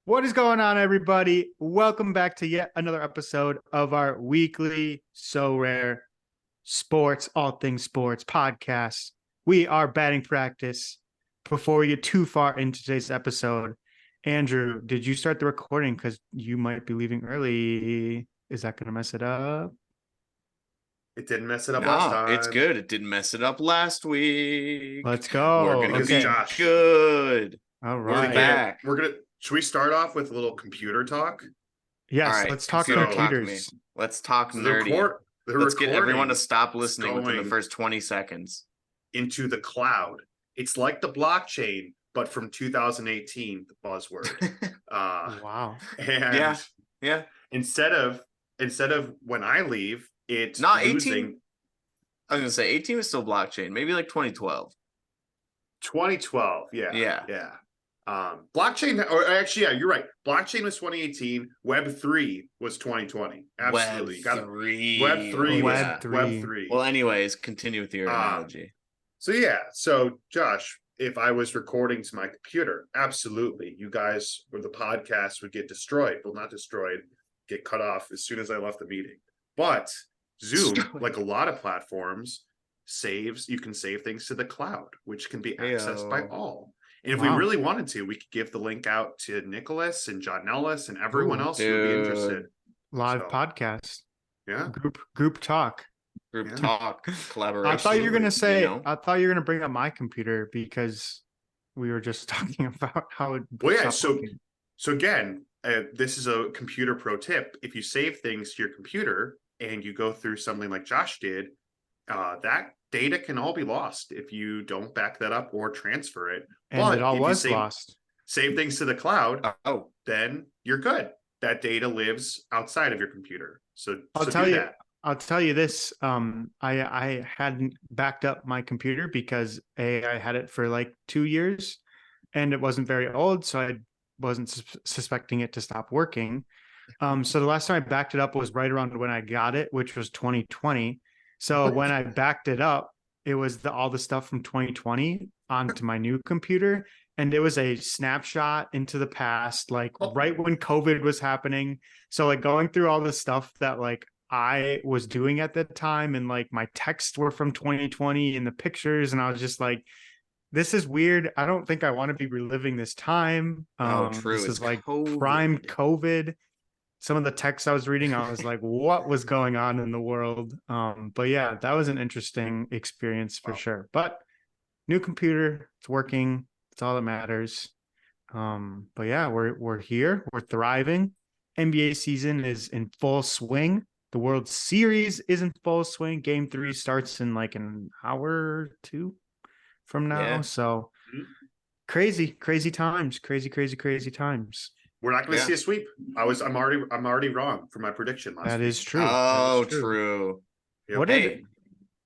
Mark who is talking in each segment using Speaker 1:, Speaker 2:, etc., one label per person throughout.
Speaker 1: What is going on, everybody? Welcome back to yet another episode of our weekly So Rare Sports, All Things Sports podcast. We are batting practice. Before we get too far into today's episode, Andrew, did you start the recording? Because you might be leaving early. Is that going to mess it up?
Speaker 2: It didn't mess it up last
Speaker 3: No,
Speaker 2: time.
Speaker 3: it's good. It didn't mess it up last week.
Speaker 1: Let's go.
Speaker 3: We're gonna
Speaker 1: Okay.
Speaker 3: be
Speaker 2: Josh.
Speaker 3: good.
Speaker 1: All
Speaker 2: We're
Speaker 1: right.
Speaker 3: back.
Speaker 2: Should we start off with a little computer talk?
Speaker 1: Yes,
Speaker 3: All right,
Speaker 1: let's talk
Speaker 3: computer talk to
Speaker 1: computers.
Speaker 3: me. Let's talk
Speaker 2: So
Speaker 3: nerdy. Let's get everyone to
Speaker 2: recording
Speaker 3: stop listening within the
Speaker 2: going
Speaker 3: first 20 seconds.
Speaker 2: into the cloud. It's like the blockchain, but from 2018, the buzzword.
Speaker 1: Wow.
Speaker 2: And
Speaker 3: Yeah.
Speaker 2: instead of when I leave, it's
Speaker 3: Not
Speaker 2: losing
Speaker 3: 18. I was gonna say 18 was still blockchain, maybe like 2012.
Speaker 2: 2012.
Speaker 3: Yeah.
Speaker 2: Blockchain, or actually, yeah, you're right. Blockchain was 2018. Web3 was 2020. Absolutely.
Speaker 3: Web3.
Speaker 2: Web3 was
Speaker 1: Web3.
Speaker 2: Web3.
Speaker 3: Well, anyways, continue with your analogy.
Speaker 2: So Josh, if I was recording to my computer, absolutely, you guys or the podcast would get destroyed. Well, not destroyed, get cut off as soon as I left the meeting. But Zoom, like a lot of platforms, you can save things to the cloud, which can be accessed by all. And if we really wanted to, we could give the link out to Nicholas and John Ellis and everyone else who would be interested.
Speaker 1: Live podcast.
Speaker 2: Yeah.
Speaker 1: Group talk.
Speaker 3: Group talk, collaboration.
Speaker 1: I thought you were gonna say.
Speaker 3: You know?
Speaker 1: I thought you were gonna bring up my computer because we were just talking about how it.
Speaker 2: Well, yeah. So again, this is a computer pro tip. If you save things to your computer and you go through something like Josh did, that data can all be lost if you don't back that up or transfer it.
Speaker 1: And it all was lost.
Speaker 2: Save things to the cloud.
Speaker 3: Oh,
Speaker 2: then you're good. That data lives outside of your computer. So
Speaker 1: I'll tell you this. I hadn't backed up my computer because I had it for like 2 years, and it wasn't very old, so I wasn't suspecting it to stop working. So the last time I backed it up was right around when I got it, which was 2020. So when I backed it up, it was all the stuff from 2020 onto my new computer. And it was a snapshot into the past, like right when COVID was happening. So like going through all the stuff that like I was doing at that time, and like my texts were from 2020 and the pictures. And I was just like, this is weird. I don't think I want to be reliving this time.
Speaker 3: True.
Speaker 1: This
Speaker 3: it's
Speaker 1: is like
Speaker 3: COVID.
Speaker 1: prime COVID. Some of the texts I was reading, I was like, what was going on in the world? But yeah, that was an interesting experience for sure. But new computer, it's working. It's all that matters. But yeah, we're here. We're thriving. NBA season is in full swing. The World Series is in full swing. Game 3 starts in like an hour or two from now.
Speaker 3: Yeah.
Speaker 1: So crazy times. Crazy times.
Speaker 2: We're not going to see a sweep. I'm already wrong for my prediction last week.
Speaker 1: That is true.
Speaker 3: Oh,
Speaker 1: that is
Speaker 3: true.
Speaker 2: Yep.
Speaker 1: What is it?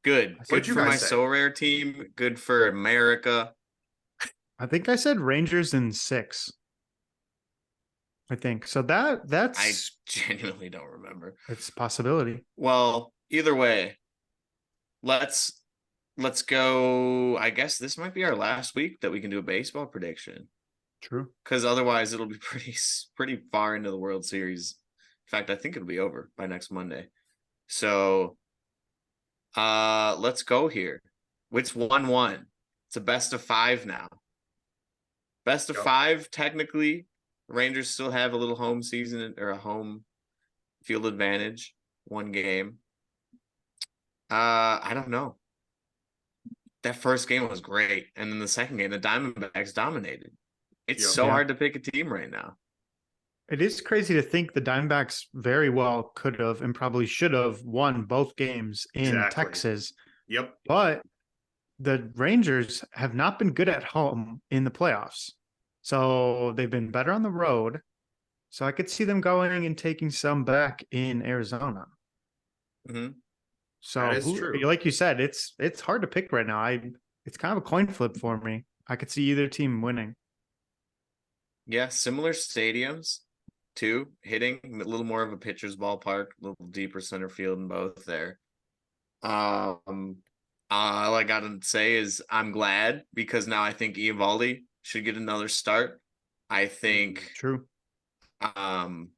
Speaker 3: Good.
Speaker 2: What'd
Speaker 3: Good
Speaker 2: you
Speaker 3: for
Speaker 2: guys
Speaker 3: my
Speaker 2: say?
Speaker 3: So Rare team. Good for America.
Speaker 1: I think I said Rangers in 6. I think so. That's
Speaker 3: I genuinely don't remember.
Speaker 1: It's a possibility.
Speaker 3: Well, either way, let's go. I guess this might be our last week that we can do a baseball prediction.
Speaker 1: True.
Speaker 3: Because otherwise it'll be pretty far into the World Series. In fact, I think it'll be over by next Monday. So let's go here. It's 1-1. It's a best of 5 now. Best of 5, technically. Rangers still have a little home season or a home field advantage. 1 game. I don't know. That first game was great. And then the second game, the Diamondbacks dominated. It's so hard to pick a team right now.
Speaker 1: It is crazy to think the Diamondbacks very well could have and probably should have won both games in Texas.
Speaker 2: Yep.
Speaker 1: But the Rangers have not been good at home in the playoffs. So they've been better on the road. So I could see them going and taking some back in Arizona.
Speaker 3: Mm-hmm.
Speaker 1: So
Speaker 2: that is true.
Speaker 1: Like you said, it's hard to pick right now. It's kind of a coin flip for me. I could see either team winning.
Speaker 3: Yeah, similar stadiums too, hitting a little more of a pitcher's ballpark, a little deeper center field in both there. All I gotta say is I'm glad because now I think Eovaldi should get another start. I think
Speaker 1: True.
Speaker 3: Um,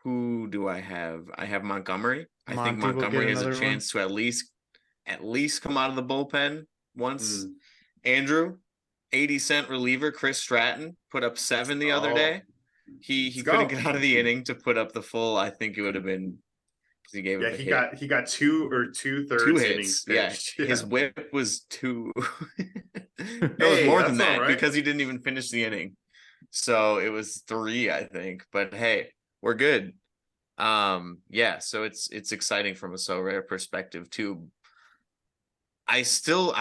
Speaker 3: who do I have? I have Montgomery. I think
Speaker 1: Monty will get
Speaker 3: Montgomery has a
Speaker 1: another one.
Speaker 3: chance to at least come out of the bullpen once.
Speaker 2: Mm.
Speaker 3: Andrew, 80-cent reliever Chris Stratton put up 7 the other
Speaker 2: Oh.
Speaker 3: day. He
Speaker 2: Let's
Speaker 3: couldn't
Speaker 2: go.
Speaker 3: get out of the inning to put up the full. I think it would have been because he gave
Speaker 2: Yeah,
Speaker 3: up a
Speaker 2: he
Speaker 3: hit.
Speaker 2: got 2 or 2/3
Speaker 3: 2
Speaker 2: innings
Speaker 3: hits. Yeah,
Speaker 2: pitched.
Speaker 3: his whip was 2. It was
Speaker 2: Hey,
Speaker 3: more
Speaker 2: that's
Speaker 3: than
Speaker 2: all
Speaker 3: that
Speaker 2: right.
Speaker 3: because he didn't even finish the inning. So it was 3, I think. But hey, we're good. Yeah, so it's exciting from a so rare perspective too. I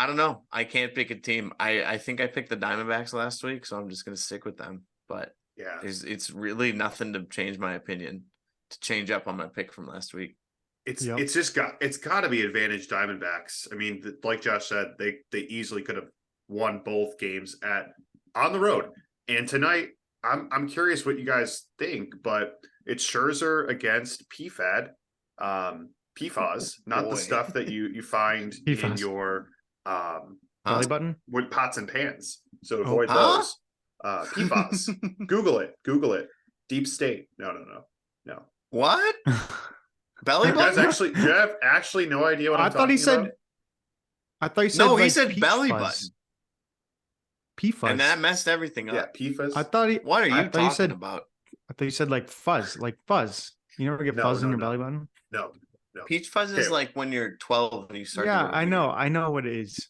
Speaker 3: don't know. I can't pick a team. I think I picked the Diamondbacks last week, so I'm just gonna stick with them. But
Speaker 2: Yeah,
Speaker 3: it's really nothing to change my opinion, to change up on my pick from last week.
Speaker 1: Yep.
Speaker 2: it's got to be advantage Diamondbacks. I mean, like Josh said, they easily could have won both games on the road. And tonight, I'm curious what you guys think, but it's Scherzer against PFAD, PFAS, not the
Speaker 3: Boy.
Speaker 2: stuff that you find in
Speaker 1: PFAS.
Speaker 2: your
Speaker 1: Belly button.
Speaker 2: wood pots and pans. So
Speaker 1: Oh.
Speaker 2: avoid
Speaker 3: Huh?
Speaker 2: those. PFAS. Google it. Deep state. No.
Speaker 3: What? Belly
Speaker 2: You guys
Speaker 3: button?
Speaker 2: you have actually no idea what I'm
Speaker 1: I thought
Speaker 2: talking
Speaker 1: he said.
Speaker 2: about?
Speaker 1: I thought he said.
Speaker 3: No, he
Speaker 1: like,
Speaker 3: said
Speaker 1: peach
Speaker 3: belly
Speaker 1: fuzz.
Speaker 3: button.
Speaker 1: PFuzz.
Speaker 3: And that messed everything
Speaker 2: Yeah,
Speaker 3: up.
Speaker 2: PFAS.
Speaker 1: I thought he.
Speaker 3: What are
Speaker 1: I
Speaker 3: you
Speaker 1: thought you
Speaker 3: talking
Speaker 1: said.
Speaker 3: about?
Speaker 1: I thought you said like fuzz, like fuzz. You never get
Speaker 2: No,
Speaker 1: fuzz in
Speaker 2: no,
Speaker 1: your
Speaker 2: no.
Speaker 1: belly button.
Speaker 2: No.
Speaker 3: Peach fuzz is
Speaker 2: Okay.
Speaker 3: like when you're 12 and you start to
Speaker 1: Yeah,
Speaker 3: grow
Speaker 1: I
Speaker 3: a
Speaker 1: know.
Speaker 3: beard.
Speaker 1: I know what it is.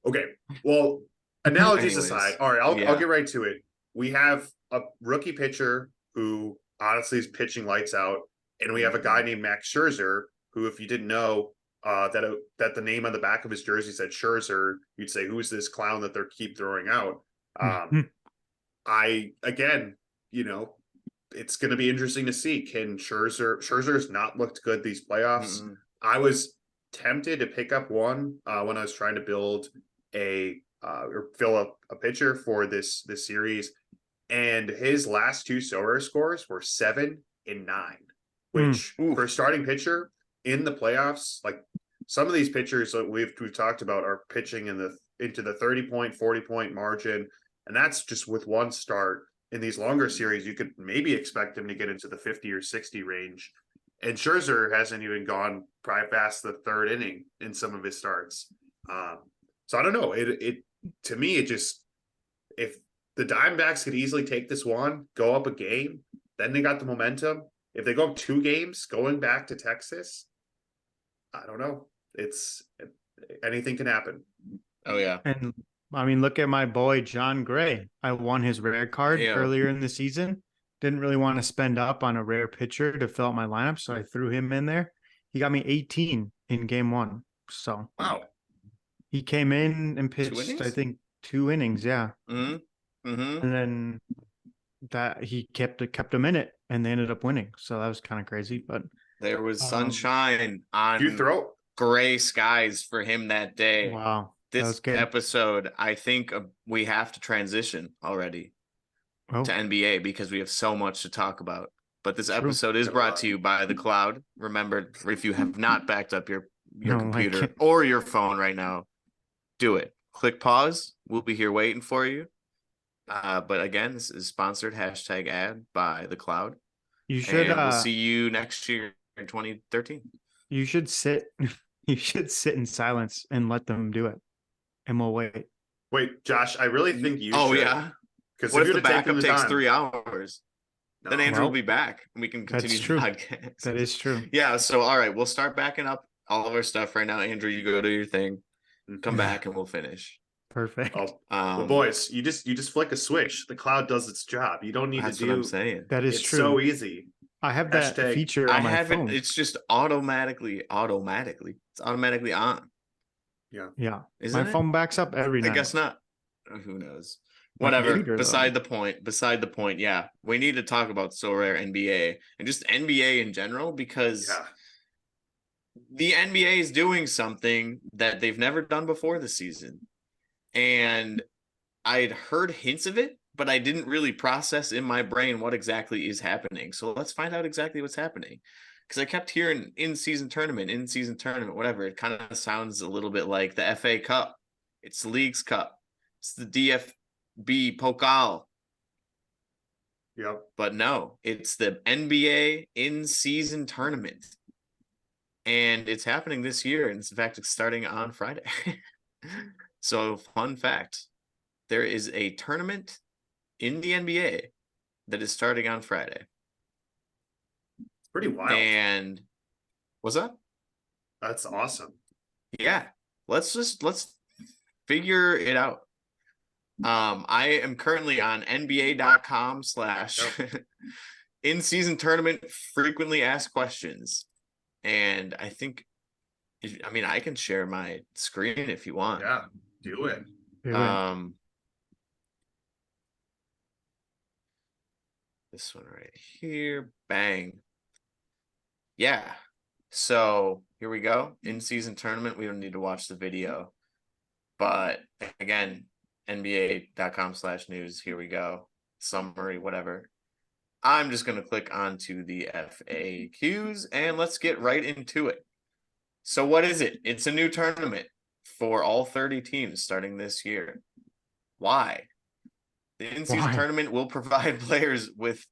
Speaker 2: Okay. Well, analogies
Speaker 3: Anyways,
Speaker 2: aside, all right, I'll
Speaker 3: yeah.
Speaker 2: get right to it. We have a rookie pitcher who honestly is pitching lights out, and we have a guy named Max Scherzer, who, if you didn't know, that the name on the back of his jersey said Scherzer, you'd say, "Who's this clown that they keep throwing out?" Again, it's going to be interesting to see. Can Scherzer's not looked good these playoffs?
Speaker 3: Mm-mm.
Speaker 2: I was tempted to pick up one when I was trying to build or fill up a pitcher for this series, and his last 2 Sorare scores were 7 and 9, which for a starting pitcher in the playoffs, like some of these pitchers that we've talked about are pitching into the 30-point, 40-point margin, and that's just with one start. In these longer series, you could maybe expect him to get into the 50 or 60 range. And Scherzer hasn't even gone probably past the 3rd inning in some of his starts. So I don't know. It to me, it just, if the Diamondbacks could easily take this one, go up a game, then they got the momentum. If they go up 2 games going back to Texas, I don't know. Anything can happen.
Speaker 3: Oh yeah.
Speaker 1: And I mean, look at my boy John Gray. I won his rare card earlier in the season. Didn't really want to spend up on a rare pitcher to fill out my lineup, so I threw him in there. He got me 18 in game 1. So
Speaker 3: wow,
Speaker 1: he came in and pitched, I think, 2 innings. Yeah,
Speaker 3: and
Speaker 1: then that he kept him in it, and they ended up winning. So that was kind of crazy. But
Speaker 3: there was sunshine on gray skies for him that day.
Speaker 1: Wow.
Speaker 3: This episode, I think we have to transition already to NBA because we have so much to talk about. But this episode is brought to you by The Cloud. Remember, if you have not backed up your computer or your phone right now, do it. Click pause. We'll be here waiting for you. But again, this is sponsored #ad by The Cloud.
Speaker 1: You should.
Speaker 3: And we'll see you next year in 2013.
Speaker 1: You should sit. You should sit in silence and let them do it. And we'll wait.
Speaker 2: Wait, Josh, I really think you should.
Speaker 3: Oh, yeah?
Speaker 2: Because
Speaker 3: what if the backup takes 3 hours?
Speaker 2: No.
Speaker 3: Then Andrew will be back and we can continue the podcast.
Speaker 1: That is true.
Speaker 3: Yeah, so all right, we'll start backing up all of our stuff right now. Andrew, you go do your thing. Come back and we'll finish.
Speaker 1: Perfect.
Speaker 2: Well, boys, you just flick a switch. The Cloud does its job. You don't need to do.
Speaker 3: That's what I'm saying.
Speaker 1: That is
Speaker 2: it's
Speaker 1: true.
Speaker 2: So easy.
Speaker 1: I have that feature on my phone.
Speaker 3: It's just automatically. It's automatically on.
Speaker 2: Yeah.
Speaker 1: My phone backs up every night.
Speaker 3: I guess not. Who knows? Whatever. Beside the point. Yeah. We need to talk about Sorare NBA and just NBA in general because the NBA is doing something that they've never done before this season. And I'd heard hints of it, but I didn't really process in my brain what exactly is happening. So let's find out exactly what's happening. Because I kept hearing in-season tournament, whatever. It kind of sounds a little bit like the FA Cup. It's the League's Cup. It's the DFB Pokal.
Speaker 2: Yep.
Speaker 3: But no, it's the NBA in-season tournament. And it's happening this year. And in fact, it's starting on Friday. So, fun fact, there is a tournament in the NBA that is starting on Friday.
Speaker 2: It's pretty wild.
Speaker 3: And what's up?
Speaker 2: That's awesome.
Speaker 3: Yeah. Let's figure it out. I am currently on nba.com/ in-season tournament frequently asked questions. And I think, I mean, I can share my screen if you want.
Speaker 2: Yeah, do it.
Speaker 3: This one right here, bang. Yeah. So here we go. In-season tournament. We don't need to watch the video. But again, nba.com/news. Here we go. Summary, whatever. I'm just going to click onto the FAQs and let's get right into it. So what is it? It's a new tournament for all 30 teams starting this year. Why? The in-season tournament will provide players with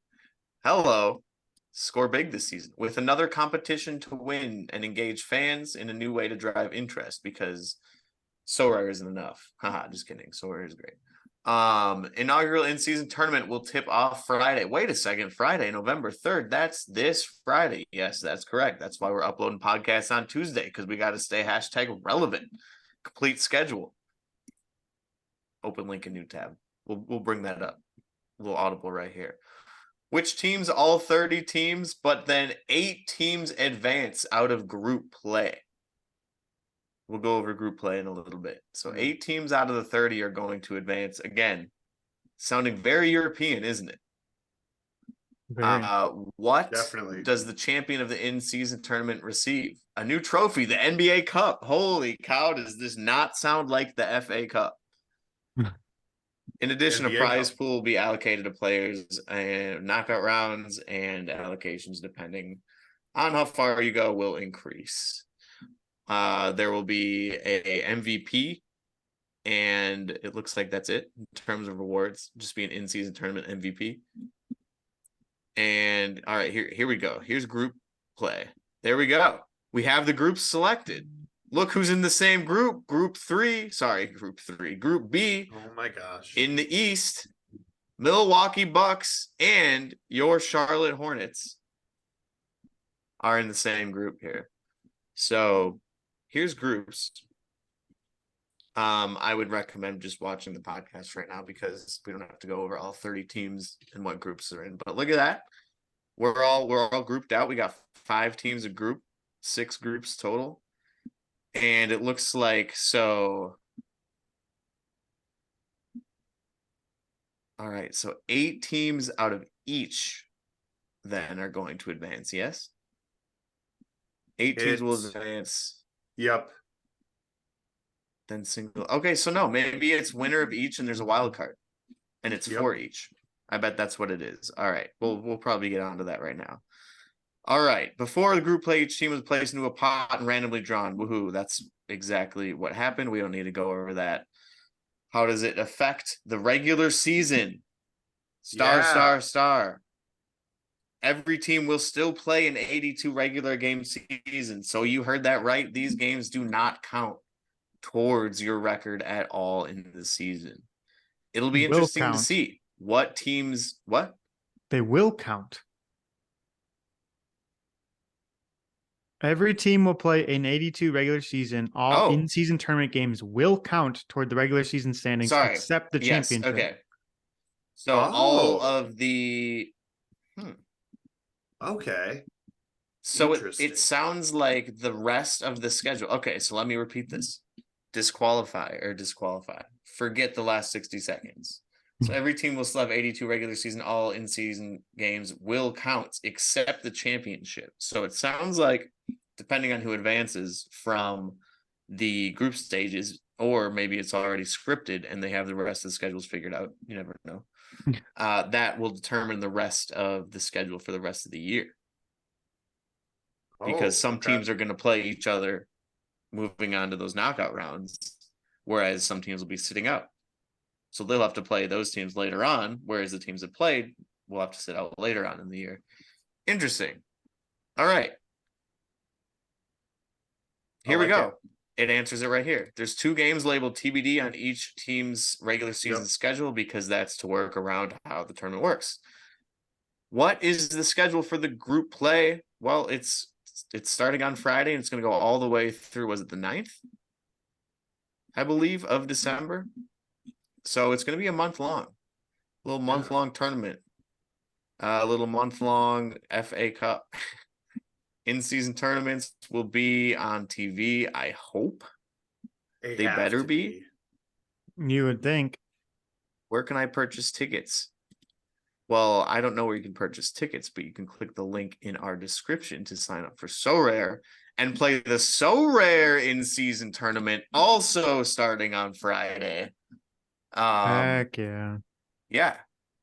Speaker 3: score big this season, with another competition to win and engage fans in a new way to drive interest, because Sorare isn't enough. Haha, just kidding. Sorare is great. Inaugural in-season tournament will tip off Friday. Wait a second, Friday, November 3rd. That's this Friday. Yes, that's correct. That's why we're uploading podcasts on Tuesday, because we got to stay #relevant. Complete schedule. Open link in new tab. We'll bring that up. A little audible right here. Which teams? All 30 teams, but then 8 teams advance out of group play. We'll go over group play in a little bit. So 8 teams out of the 30 are going to advance. Again, sounding very European, isn't it? What
Speaker 2: Definitely
Speaker 3: does the champion of the in-season tournament receive? A new trophy, the NBA Cup. Holy cow, does this not sound like the FA Cup? In addition,
Speaker 2: NBA
Speaker 3: a prize
Speaker 2: Cup.
Speaker 3: pool will be allocated to players and knockout rounds, and allocations, depending on how far you go, will increase. There will be a MVP, and it looks like that's it in terms of rewards. Just be an in-season tournament MVP. And all right, here we go. Here's group play. There we go. We have the groups selected. Look who's in the same group. Group B.
Speaker 2: Oh my gosh.
Speaker 3: In the East, Milwaukee Bucks and your Charlotte Hornets are in the same group here. So here's groups. I would recommend just watching the podcast right now, because we don't have to go over all 30 teams and what groups they're in. But look at that. We're all grouped out. We got 5 teams a group, 6 groups total. And it looks like so. All right, so 8 teams out of each then are going to advance, yes? 8 teams will advance.
Speaker 2: Yep.
Speaker 3: Then single. Okay, so no, maybe it's winner of each and there's a wild card. And it's 4 each. I bet that's what it is. All right, we'll probably get onto that right now. All right, before the group play, each team was placed into a pot and randomly drawn. Woohoo, that's exactly what happened. We don't need to go over that. How does it affect the regular season? Star. Every team will still play an 82 regular game season. So you heard that right. These games do not count towards your record at all in the season. It'll be interesting to see what teams, what?
Speaker 1: They will count. Every team will play an 82 regular season. All in-season tournament games will count toward the regular season standings, except the championship.
Speaker 3: Okay. So all of the
Speaker 2: Okay.
Speaker 3: So it sounds like the rest of the schedule. Okay, so let me repeat this. Disqualify. Forget the last 60 seconds. So every team will still have 82 regular season. All in-season games will count, except the championship. So it sounds like, depending on who advances from the group stages, or maybe it's already scripted and they have the rest of the schedules figured out. You never know. That will determine the rest of the schedule for the rest of the year. Because some teams are going to play each other moving on to those knockout rounds, whereas some teams will be sitting out. So they'll have to play those teams later on, whereas the teams that played we'll have to sit out later on in the year. Interesting. All right. Here we
Speaker 2: like
Speaker 3: go. It answers it right here. There's 2 games labeled TBD on each team's regular season schedule because that's to work around how the tournament works. What is the schedule for the group play? Well, it's starting on Friday and it's going to go all the way through, was it the 9th? I believe, of December. So it's going to be a month long. A little month-long tournament. A little month-long FA Cup. In-season tournaments will be on TV, I hope. They better be.
Speaker 1: You would think.
Speaker 3: Where can I purchase tickets? Well, I don't know where you can purchase tickets, but you can click the link in our description to sign up for Sorare and play the Sorare in-season tournament, also starting on Friday.
Speaker 1: Heck yeah.
Speaker 3: Yeah.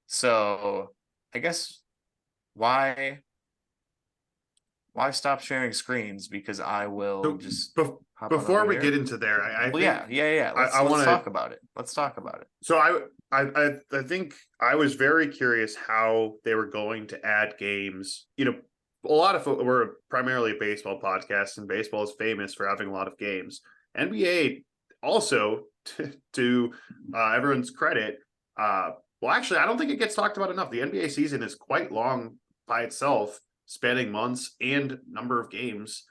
Speaker 3: So I guess why stop sharing screens? Because I will just
Speaker 2: before we get into there, I think
Speaker 3: yeah. Let's talk about it. Let's talk about it.
Speaker 2: So I think I was very curious how they were going to add games. You know, a lot of we're primarily a baseball podcast, and baseball is famous for having a lot of games. NBA also, to everyone's credit, well, actually, I don't think it gets talked about enough. The NBA season is quite long by itself, spanning months and number of games.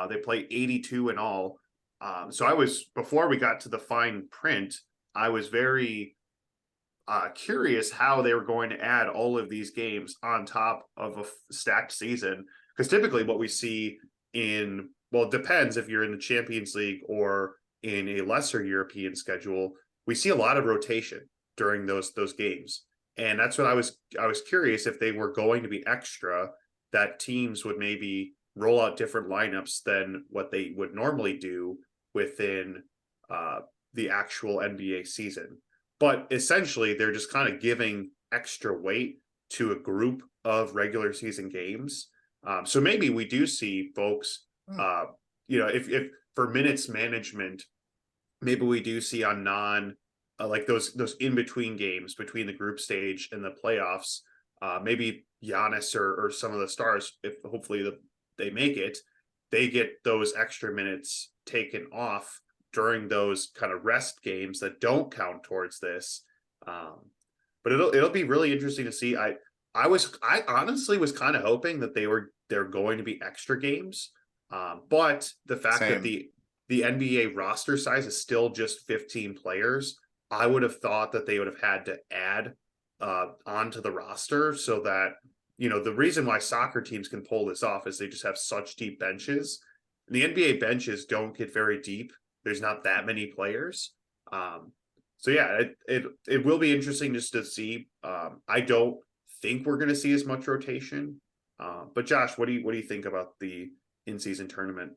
Speaker 2: They play 82 in all. So before we got to the fine print, I was very curious how they were going to add all of these games on top of a stacked season. Because typically what we see well, it depends if you're in the Champions League or in a lesser European schedule, we see a lot of rotation during those games. And that's what I was curious if they were going to be extra, that teams would maybe roll out different lineups than what they would normally do within the actual NBA season. But essentially, they're just kind of giving extra weight to a group of regular season games. So maybe we do see folks, if for minutes management, maybe we do see on like those in between games between the group stage and the playoffs. Maybe Giannis or some of the stars, if hopefully they make it, they get those extra minutes taken off during those kind of rest games that don't count towards this. But it'll be really interesting to see. I honestly was kind of hoping that they're going to be extra games. But the fact that the NBA roster size is still just 15 players, I would have thought that they would have had to add onto the roster so that, the reason why soccer teams can pull this off is they just have such deep benches. The NBA benches don't get very deep. There's not that many players. So yeah, it will be interesting just to see. I don't think we're going to see as much rotation. But Josh, what do you think about the in-season tournament?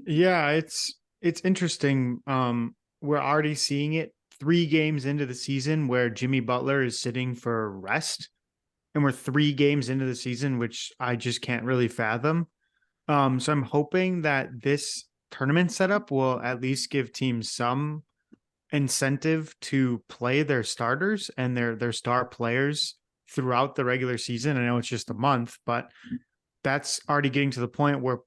Speaker 1: Yeah, it's interesting. We're already seeing it 3 games into the season where Jimmy Butler is sitting for rest, and we're 3 games into the season, which I just can't really fathom. So I'm hoping that this tournament setup will at least give teams some incentive to play their starters and their star players throughout the regular season. I know it's just a month, but that's already getting to the point where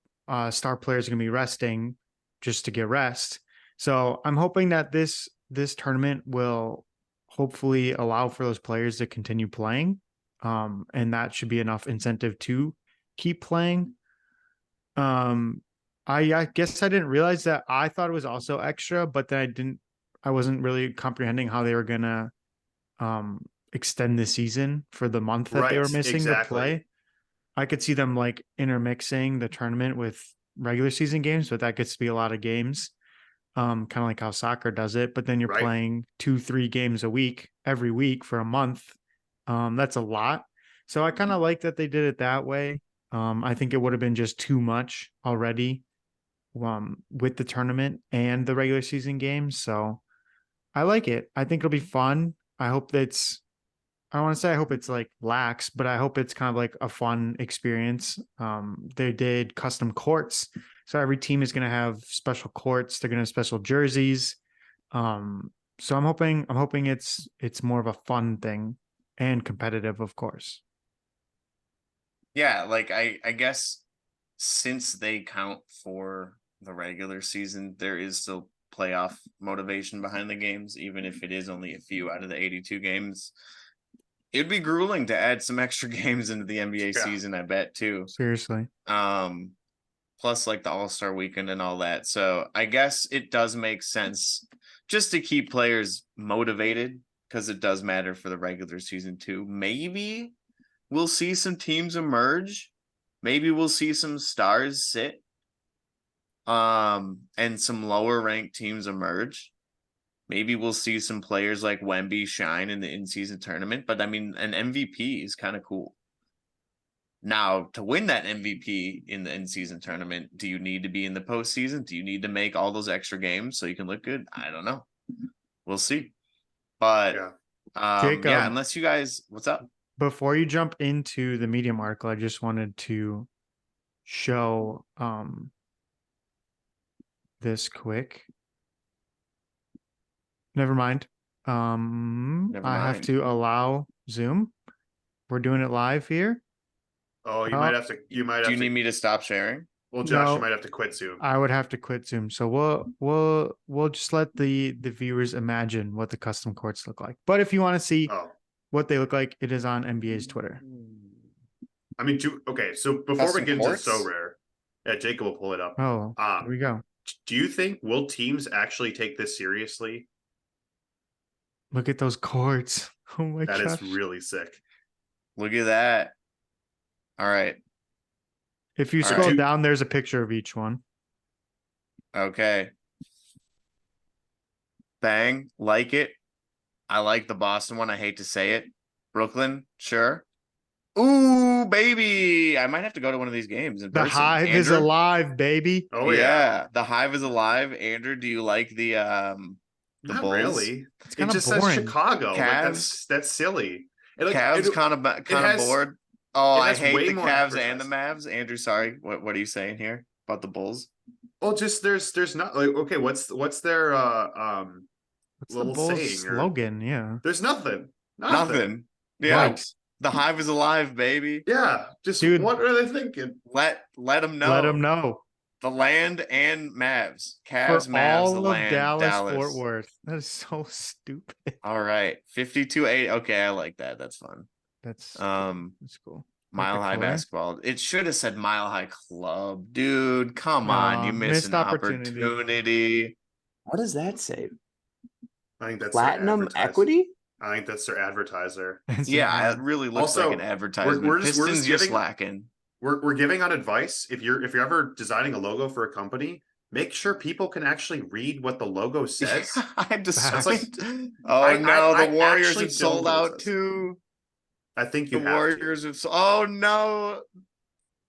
Speaker 1: star players are going to be resting just to get rest. So I'm hoping that this tournament will hopefully allow for those players to continue playing. And that should be enough incentive to keep playing. I guess I didn't realize that. I thought it was also extra, but then I wasn't really comprehending how they were gonna extend the season for the month that they were missing to play. I could see them like intermixing the tournament with regular season games, but that gets to be a lot of games. Kind of like how soccer does it, but then you're playing 2-3 games a week every week for a month. That's a lot. So I kind of like that they did it that way. I think it would have been just too much already with the tournament and the regular season games. So I like it. I think it'll be fun. I hope I don't want to say I hope it's like lax, but I hope it's kind of like a fun experience. They did custom courts. So every team is going to have special courts. They're going to have special jerseys. So I'm hoping it's more of a fun thing and competitive, of course.
Speaker 3: Yeah, like I guess since they count for the regular season, there is still playoff motivation behind the games, even if it is only a few out of the 82 games. It'd be grueling to add some extra games into the NBA
Speaker 2: Yeah.
Speaker 3: season, I bet too.
Speaker 1: Seriously.
Speaker 3: Plus like the All-Star weekend and all that. So I guess it does make sense just to keep players motivated because it does matter for the regular season too. Maybe we'll see some teams emerge. Maybe we'll see some stars sit. And some lower ranked teams emerge. Maybe we'll see some players like Wemby shine in the in-season tournament, but I mean, an MVP is kind of cool. Now, to win that MVP in the in-season tournament, do you need to be in the postseason? Do you need to make all those extra games so you can look good? I don't know. We'll see. But
Speaker 1: Jacob,
Speaker 3: yeah, unless you guys, what's up?
Speaker 1: Before you jump into the Medium article, I just wanted to show this quick. Never mind.
Speaker 3: Never
Speaker 1: I have
Speaker 3: mind.
Speaker 1: to allow Zoom. We're doing it live here.
Speaker 2: Oh, you might have to. You might have
Speaker 3: Do you
Speaker 2: to.
Speaker 3: need me to stop sharing?
Speaker 2: Well, Josh,
Speaker 1: No.
Speaker 2: you might have to quit Zoom.
Speaker 1: I would have to quit Zoom. So we'll just let the viewers imagine what the custom courts look like. But if you want to see
Speaker 2: Oh,
Speaker 1: what they look like, it is on NBA's Twitter.
Speaker 2: I mean, okay. So before
Speaker 3: Custom
Speaker 2: we get into
Speaker 3: courts?
Speaker 2: So Rare, yeah, Jacob will pull it up.
Speaker 1: Oh, here we go.
Speaker 2: Do you think will teams actually take this seriously?
Speaker 1: Look at those courts. Oh my
Speaker 2: That
Speaker 1: gosh.
Speaker 2: is really sick.
Speaker 3: Look at that. All right.
Speaker 1: If you
Speaker 3: All
Speaker 1: scroll
Speaker 3: right.
Speaker 1: down, there's a picture of each one.
Speaker 3: Okay. Bang. Like it. I like the Boston one. I hate to say it. Brooklyn, sure. Ooh, baby. I might have to go to one of these games in
Speaker 1: The
Speaker 3: person.
Speaker 1: Hive is
Speaker 3: Andrew?
Speaker 1: alive, baby.
Speaker 2: Oh
Speaker 3: Yeah, the Hive is alive. Andrew, do you like the
Speaker 2: Not
Speaker 3: Bulls?
Speaker 2: really.
Speaker 1: It's
Speaker 2: It
Speaker 1: kind of
Speaker 2: just says
Speaker 1: boring.
Speaker 2: Chicago. Like
Speaker 3: Cavs?
Speaker 2: that's silly. And like
Speaker 3: Cavs kind of
Speaker 2: has-
Speaker 3: bored. Oh,
Speaker 2: it
Speaker 3: I
Speaker 2: has
Speaker 3: hate
Speaker 2: way
Speaker 3: the
Speaker 2: more
Speaker 3: Cavs and the
Speaker 2: advertising.
Speaker 3: Mavs. Andrew, sorry. What are you saying here about the Bulls?
Speaker 2: Well, just there's not like okay. What's their
Speaker 1: What's the
Speaker 2: little
Speaker 1: Bulls
Speaker 2: saying? Or
Speaker 1: slogan? Yeah.
Speaker 2: there's nothing.
Speaker 3: Nothing. Yeah.
Speaker 1: Yikes.
Speaker 3: The Hive is alive, baby.
Speaker 2: Yeah. Just
Speaker 1: Dude.
Speaker 2: what are they thinking?
Speaker 3: Let them know.
Speaker 1: Let them know.
Speaker 3: The land and Mavs.
Speaker 1: For
Speaker 3: Cavs, Mavs,
Speaker 1: all
Speaker 3: the
Speaker 1: of
Speaker 3: land,
Speaker 1: Dallas,
Speaker 3: Dallas.
Speaker 1: Fort Worth. That is so stupid.
Speaker 3: All right. 52-8. Okay, I like that. That's fun.
Speaker 1: That's cool.
Speaker 3: Mile High
Speaker 1: color.
Speaker 3: Basketball. It should have said Mile High Club. Dude, come on. You missed an opportunity.
Speaker 4: What does that say?
Speaker 2: I think that's
Speaker 4: Platinum
Speaker 2: their advertiser.
Speaker 4: equity?
Speaker 2: I think that's their advertiser.
Speaker 3: Yeah, it really looks
Speaker 2: Also,
Speaker 3: like an advertisement.
Speaker 2: we're just
Speaker 3: Pistons just
Speaker 2: giving-
Speaker 3: lacking.
Speaker 2: We're giving out advice. If you're ever designing a logo for a company, make sure people can actually read what the logo says.
Speaker 3: I
Speaker 2: That's like-
Speaker 3: oh no,
Speaker 2: I
Speaker 3: the Warriors
Speaker 2: actually
Speaker 3: have
Speaker 2: don't
Speaker 3: sold
Speaker 2: know what it
Speaker 3: out
Speaker 2: says.
Speaker 3: too.
Speaker 2: I think
Speaker 3: The
Speaker 2: you have
Speaker 3: Warriors have. Oh no,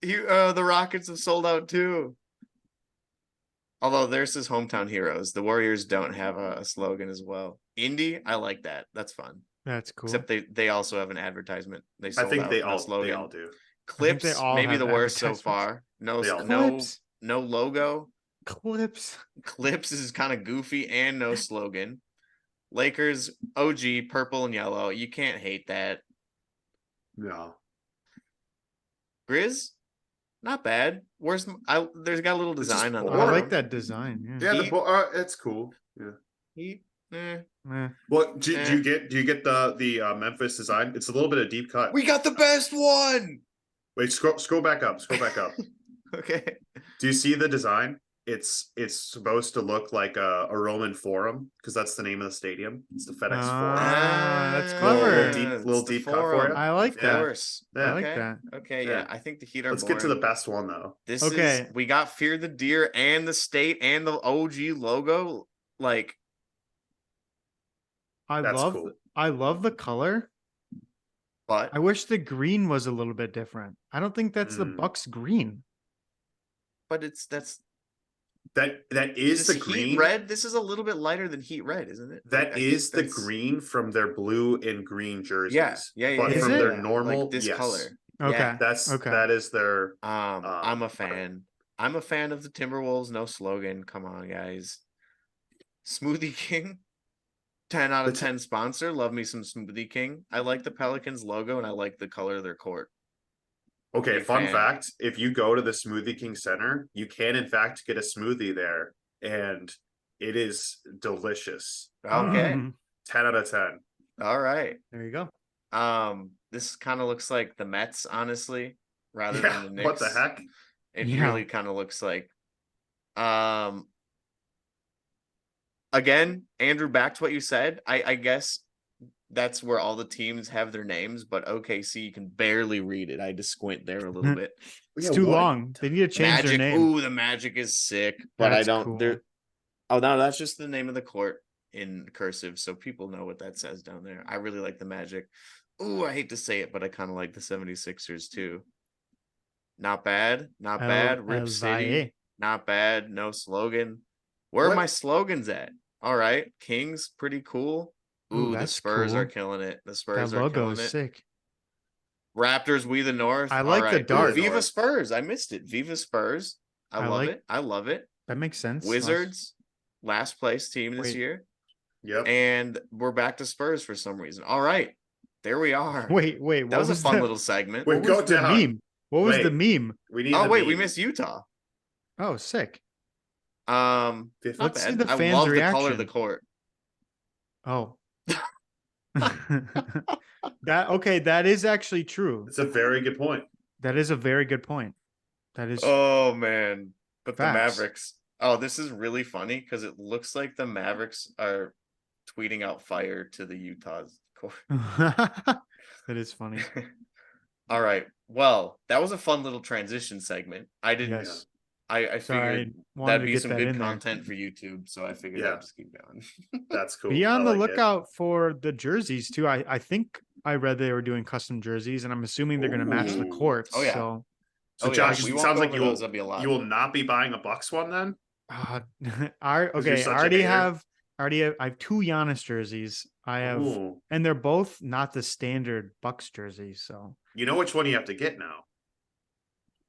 Speaker 3: the Rockets have sold out too. Although theirs is hometown heroes, the Warriors don't have a slogan as well. Indy, I like that. That's fun.
Speaker 1: That's cool.
Speaker 3: Except they also have an advertisement. They
Speaker 2: I
Speaker 3: sold
Speaker 2: think
Speaker 3: out,
Speaker 2: they
Speaker 3: not
Speaker 2: all
Speaker 3: slogan.
Speaker 2: do.
Speaker 3: Clips,
Speaker 1: they all
Speaker 3: maybe
Speaker 1: have
Speaker 3: the worst so
Speaker 1: advertisements.
Speaker 3: far. No,
Speaker 2: They all do.
Speaker 1: Clips.
Speaker 3: no logo.
Speaker 1: Clips.
Speaker 3: Clips is kind of goofy and no slogan. Lakers, OG, purple and yellow. You can't hate that.
Speaker 2: No.
Speaker 3: Grizz, not bad. There's got a little
Speaker 2: just
Speaker 3: design on
Speaker 1: I
Speaker 2: boring.
Speaker 1: like that design. Yeah.
Speaker 2: Yeah,
Speaker 3: Heat.
Speaker 2: it's cool. Yeah.
Speaker 3: Eh.
Speaker 2: Well, do you get the Memphis design? It's a little bit of deep cut.
Speaker 3: We got the best one.
Speaker 2: Wait, scroll back up. Scroll back up.
Speaker 3: Okay.
Speaker 2: Do you see the design? It's supposed to look like a Roman Forum because that's the name of the stadium. It's the FedEx Forum.
Speaker 1: That's clever.
Speaker 2: Little deep cut for you.
Speaker 1: I like
Speaker 3: Of
Speaker 1: that.
Speaker 3: course.
Speaker 2: Yeah.
Speaker 1: I like
Speaker 3: Okay.
Speaker 1: that.
Speaker 3: Okay,
Speaker 2: Yeah.
Speaker 3: yeah. I think the Heat are
Speaker 2: Let's get to the
Speaker 3: boring.
Speaker 2: best one though.
Speaker 3: This
Speaker 1: Okay.
Speaker 3: is we got Fear the Deer and the state and the OG logo. Like
Speaker 2: That's cool.
Speaker 1: I love the color.
Speaker 3: but
Speaker 1: I wish the green was a little bit different. I don't think that's the
Speaker 2: Mm.
Speaker 1: Bucks green.
Speaker 3: that's
Speaker 2: That is the
Speaker 3: Heat
Speaker 2: green.
Speaker 3: red. This is a little bit lighter than Heat red, isn't it?
Speaker 2: That
Speaker 3: Like, I
Speaker 2: is
Speaker 3: think
Speaker 2: the
Speaker 3: that's-
Speaker 2: green from their blue and green jerseys.
Speaker 3: Yeah.
Speaker 2: But
Speaker 1: Is
Speaker 2: from
Speaker 1: it?
Speaker 2: their normal,
Speaker 3: like this
Speaker 2: yes.
Speaker 3: color.
Speaker 1: Okay.
Speaker 3: Yeah.
Speaker 2: That is their
Speaker 3: I'm a fan. I'm a fan of the Timberwolves. No slogan. Come on, guys. Smoothie King. 10 out of 10 sponsor. Love me some Smoothie King. I like the Pelicans logo and I like the color of their court.
Speaker 2: Okay,
Speaker 3: Big
Speaker 2: fun
Speaker 3: fan.
Speaker 2: fact, if you go to the Smoothie King Center, you can in fact get a smoothie there, and it is delicious.
Speaker 3: Okay.
Speaker 2: 10 out of 10.
Speaker 3: All right.
Speaker 1: There you go.
Speaker 3: This kind of looks like the Mets, honestly, rather
Speaker 2: Yeah,
Speaker 3: than the Knicks.
Speaker 2: what the heck?
Speaker 3: It
Speaker 1: Yeah.
Speaker 3: really kind of looks like. Again, Andrew, back to what you said. I guess that's where all the teams have their names, but OKC, you can barely read it. I had to squint there a little bit.
Speaker 1: It's
Speaker 2: Yeah,
Speaker 1: too
Speaker 2: what?
Speaker 1: long. They need to change their
Speaker 3: Magic.
Speaker 1: name.
Speaker 3: Ooh, the Magic is sick, but I
Speaker 1: That's
Speaker 3: don't.
Speaker 1: cool.
Speaker 3: There. Oh no, that's just the name of the court in cursive, so people know what that says down there. I really like the Magic. Ooh, I hate to say it, but I kind of like the 76ers too. Not bad, not bad. Rip
Speaker 1: El
Speaker 3: City,
Speaker 1: Valle.
Speaker 3: not bad. No slogan. Where are
Speaker 2: What?
Speaker 3: my slogans at? All right, Kings, pretty cool.
Speaker 1: Ooh,
Speaker 3: Ooh, the
Speaker 1: that's
Speaker 3: Spurs are
Speaker 1: cool.
Speaker 3: killing it. The
Speaker 1: That
Speaker 3: Spurs are
Speaker 1: logo
Speaker 3: killing
Speaker 1: is
Speaker 3: it.
Speaker 1: sick.
Speaker 3: Raptors, we the North.
Speaker 1: I
Speaker 3: All
Speaker 1: like the
Speaker 3: right. Ooh,
Speaker 1: dark.
Speaker 3: Viva
Speaker 2: North.
Speaker 3: Spurs. I missed it. Viva Spurs. I
Speaker 1: I
Speaker 3: love
Speaker 1: like-
Speaker 3: it. I love it.
Speaker 1: That makes sense.
Speaker 3: Wizards, last place team this
Speaker 1: Wait.
Speaker 3: year.
Speaker 2: Yep.
Speaker 3: And we're back to Spurs for some reason. All right. There we are.
Speaker 1: Wait.
Speaker 3: That
Speaker 1: What
Speaker 3: was a fun
Speaker 1: the,
Speaker 3: little segment.
Speaker 2: Wait,
Speaker 1: what
Speaker 2: go
Speaker 1: was the
Speaker 2: down.
Speaker 1: meme? What was the
Speaker 2: Wait.
Speaker 1: meme?
Speaker 2: We need
Speaker 3: Oh,
Speaker 2: the
Speaker 3: wait, we
Speaker 2: meme.
Speaker 3: missed Utah.
Speaker 1: Oh, sick.
Speaker 3: Not
Speaker 1: Let's see
Speaker 3: bad.
Speaker 1: the
Speaker 3: I
Speaker 1: fans'
Speaker 3: love the color of the
Speaker 1: reaction.
Speaker 3: court.
Speaker 1: Oh. That is actually true.
Speaker 2: It's a very good point.
Speaker 1: That is a very good point. That is
Speaker 3: Oh man. But the
Speaker 1: Facts.
Speaker 3: Mavericks. Oh, this is really funny because it looks like the Mavericks are tweeting out fire to the Utah's court.
Speaker 1: that is funny.
Speaker 3: All right. Well, that was a fun little transition segment. I didn't.
Speaker 1: Yes.
Speaker 3: I
Speaker 1: Sorry,
Speaker 3: figured
Speaker 1: I wanted
Speaker 3: that'd
Speaker 1: to
Speaker 3: be
Speaker 1: get
Speaker 3: some
Speaker 1: that
Speaker 3: good
Speaker 1: in there.
Speaker 3: content for YouTube, so I figured
Speaker 2: Yeah.
Speaker 3: I'd just keep going.
Speaker 2: That's cool.
Speaker 1: Be on
Speaker 2: I
Speaker 1: the
Speaker 2: like it.
Speaker 1: lookout for the jerseys too. I think I read they were doing custom jerseys, and I'm assuming they're going to match the
Speaker 2: Ooh.
Speaker 1: courts.
Speaker 3: Oh, yeah.
Speaker 1: So,
Speaker 2: So
Speaker 3: Oh, yeah,
Speaker 2: Josh,
Speaker 3: we
Speaker 2: it
Speaker 3: won't
Speaker 2: sounds
Speaker 3: go
Speaker 2: like
Speaker 3: over
Speaker 2: you will
Speaker 3: those. That'd be a lot.
Speaker 2: you will not be buying a Bucks one then?
Speaker 1: I
Speaker 2: you're such a hater?
Speaker 1: I have two Giannis jerseys. I have,
Speaker 2: Ooh.
Speaker 1: and they're both not the standard Bucks jerseys. So
Speaker 2: You know which one you have to get now?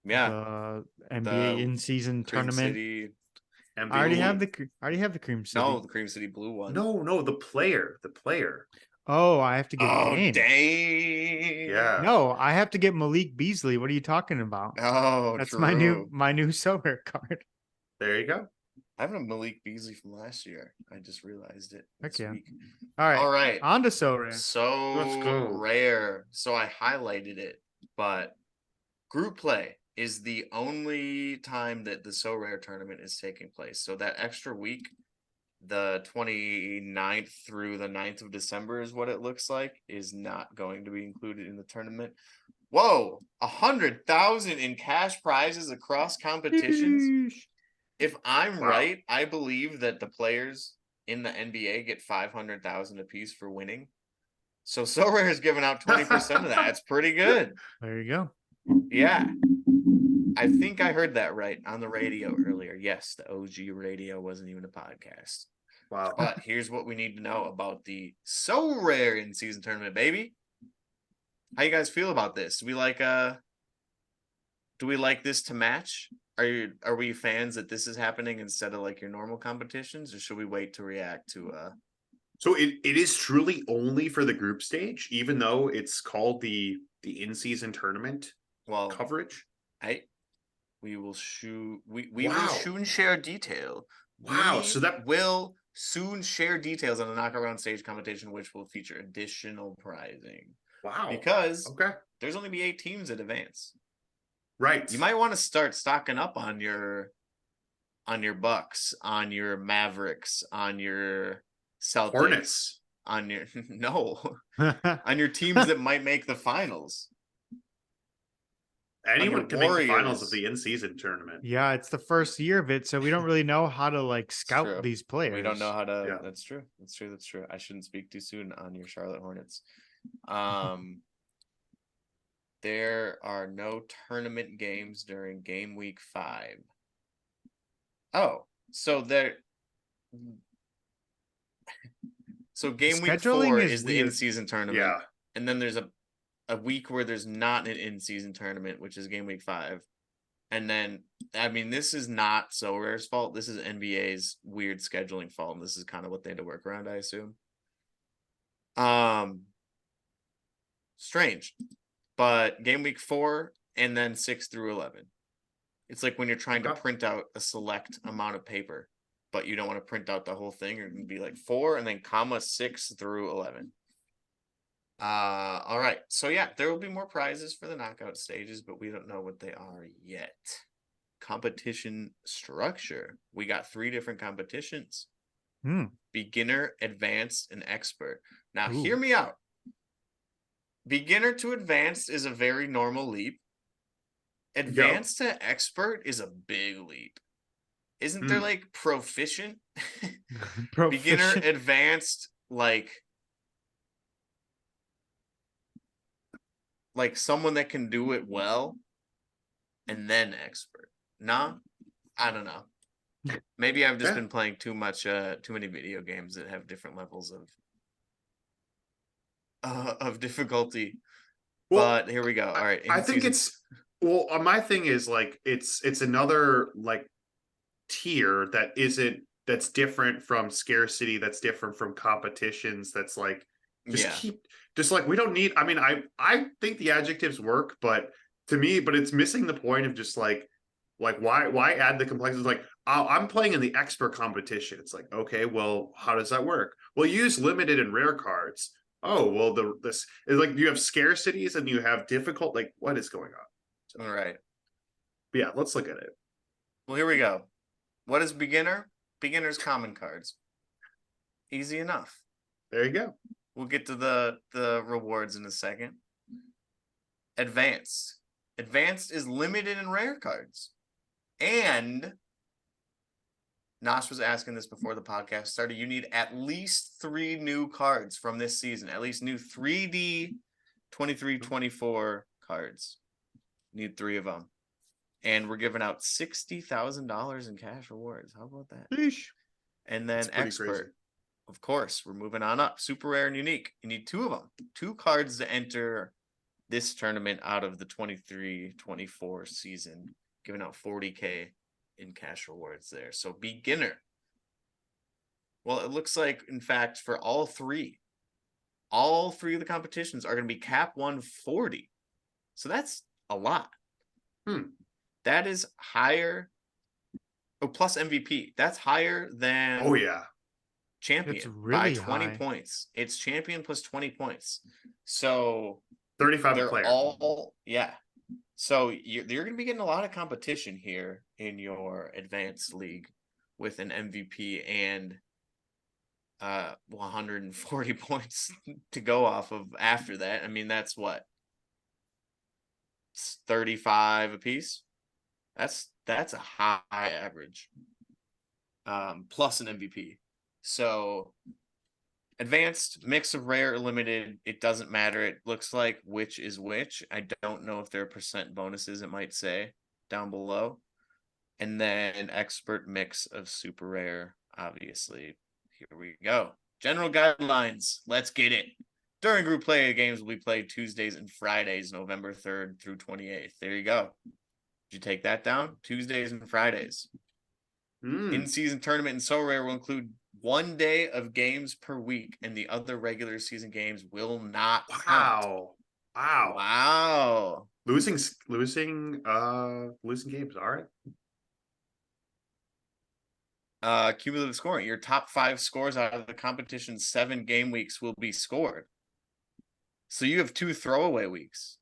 Speaker 3: Yeah.
Speaker 1: the NBA
Speaker 3: The
Speaker 1: in-season
Speaker 3: Cream
Speaker 1: tournament.
Speaker 3: City.
Speaker 2: MVP.
Speaker 1: I already have the Cream City.
Speaker 3: No, the Cream City blue one.
Speaker 2: No, the player.
Speaker 1: Oh, I have to get
Speaker 3: Oh,
Speaker 1: Dame.
Speaker 3: dang.
Speaker 2: Yeah.
Speaker 1: No, I have to get Malik Beasley. What are you talking about?
Speaker 3: Oh,
Speaker 1: That's
Speaker 3: true.
Speaker 1: my new Sorare card.
Speaker 2: There you go.
Speaker 3: I have a Malik Beasley from last year. I just realized it.
Speaker 1: Heck
Speaker 3: this
Speaker 1: yeah.
Speaker 3: week.
Speaker 1: All right.
Speaker 3: All right.
Speaker 1: On to Sorare.
Speaker 3: So
Speaker 2: Let's go.
Speaker 3: rare. So I highlighted it, but group play is the only time that the So Rare tournament is taking place. So that extra week, the 29th through the 9th of December is what it looks like, is not going to be included in the tournament. Whoa, 100,000 in cash prizes across competitions.
Speaker 1: Sheesh.
Speaker 3: If I'm
Speaker 2: Wow.
Speaker 3: right, I believe that the players in the NBA get 500,000 apiece for winning. So Rare is giving out 20% of that. It's pretty good.
Speaker 1: There you go.
Speaker 3: Yeah. I think I heard that right on the radio earlier. Yes, the OG radio wasn't even a podcast.
Speaker 2: Wow.
Speaker 3: But here's what we need to know about the So Rare in season tournament, baby. How you guys feel about this? Do we like this to match? Are we fans that this is happening instead of like your normal competitions, or should we wait to react to
Speaker 2: So it is truly only for the group stage, even though it's called the in-season tournament
Speaker 3: well
Speaker 2: coverage.
Speaker 3: We will shoot we
Speaker 2: Wow.
Speaker 3: will soon share detail.
Speaker 2: Wow.
Speaker 3: We
Speaker 2: So that
Speaker 3: will soon share details on the knockaround stage competition, which will feature additional prizing.
Speaker 2: wow.
Speaker 3: Because
Speaker 2: Okay.
Speaker 3: there's only be 8 teams that advance.
Speaker 2: Right.
Speaker 3: You might want to start stocking up on your Bucks, on your Mavericks, on your Celtics,
Speaker 2: Hornets.
Speaker 3: on your on your teams that might make the finals.
Speaker 2: Anyone can make the finals
Speaker 3: Warriors.
Speaker 2: of the in-season tournament.
Speaker 1: Yeah, it's the first year of it, so we don't really know how to like
Speaker 3: true.
Speaker 1: scout these players.
Speaker 3: We don't know how to.
Speaker 2: Yeah.
Speaker 3: That's true. That's true. I shouldn't speak too soon on your Charlotte Hornets. There are no tournament games during game week 5. Oh, so game week
Speaker 1: Scheduling
Speaker 3: 4
Speaker 1: is
Speaker 3: is the
Speaker 1: weird.
Speaker 3: in-season tournament.
Speaker 2: Yeah.
Speaker 3: And then there's a week where there's not an in-season tournament, which is game week 5. And then, I mean, this is not So Rare's fault. This is NBA's weird scheduling fault. And this is kind of what they had to work around, I assume. Strange. But game week 4 and then 6 through 11. It's like when you're trying to
Speaker 2: Okay.
Speaker 3: print out a select amount of paper, but you don't want to print out the whole thing. You're going to be like 4 and then comma 6 through 11. All right. So yeah, there will be more prizes for the knockout stages, but we don't know what they are yet. Competition structure. We got 3 different competitions. Beginner, advanced, and expert. Now, hear me out. Beginner to advanced is a very normal leap. Advanced to expert is a big leap. Isn't there like proficient? Beginner, advanced, like someone that can do it well, and then expert. Nah, I don't know. Maybe I've just been playing too many video games that have different levels of difficulty.
Speaker 2: Well,
Speaker 3: but here we go. All right.
Speaker 2: I think it's my thing is like it's another like tier that's different from scarcity, that's different from competitions, that's like just like we don't need. I mean, I think the adjectives work, but to me, it's missing the point of just like why add the complexity? Like, oh, I'm playing in the expert competition. It's like, okay, well, how does that work? Well, you use limited and rare cards. Oh, well, this is like you have scarcities and you have difficult. Like, what is going on?
Speaker 3: So, all right.
Speaker 2: But yeah, let's look at it.
Speaker 3: Well, here we go. What is beginner? Beginner's common cards. Easy enough.
Speaker 2: There you go.
Speaker 3: We'll get to the rewards in a second. Advanced. Advanced is limited and rare cards. And Nosh was asking this before the podcast started. You need at least 3 new cards from this season. At least new 3D 23-24 cards. Need 3 of them. And we're giving out $60,000 in cash rewards. How about that?
Speaker 1: Sheesh.
Speaker 3: And then expert. Crazy. Of course, we're moving on up. Super rare and unique. You need 2 of them. 2 cards to enter this tournament out of the 23-24 season, giving out $40K in cash rewards there. So beginner. Well, it looks like, in fact, for all 3 of the competitions are going to be cap 140. So that's a lot. That is higher. Oh, plus MVP. That's higher than.
Speaker 2: Oh yeah.
Speaker 3: Champion
Speaker 1: it's really
Speaker 3: by 20
Speaker 1: high.
Speaker 3: points. It's champion plus 20 points. So
Speaker 2: 35
Speaker 3: they're
Speaker 2: player.
Speaker 3: all So you're going to be getting a lot of competition here in your advanced league with an MVP and 140 points to go off of after that. I mean, that's what? It's 35 apiece. That's a high average. Plus an MVP. So advanced, mix of rare or limited, it doesn't matter. It looks like which is which. I don't know if there are percent bonuses, it might say down below. And then expert, mix of super rare, obviously. Here we go. General guidelines. Let's get it. During group play, games will be played Tuesdays and Fridays, November 3rd through 28th. There you go. Did you take that down? Tuesdays and Fridays. In-season tournament and So Rare will include 1 day of games per week, and the other regular season games will not count.
Speaker 2: Wow. Losing games. All
Speaker 3: right. Cumulative scoring. Your top 5 scores out of the competition's 7 game weeks will be scored. So you have 2 throwaway weeks.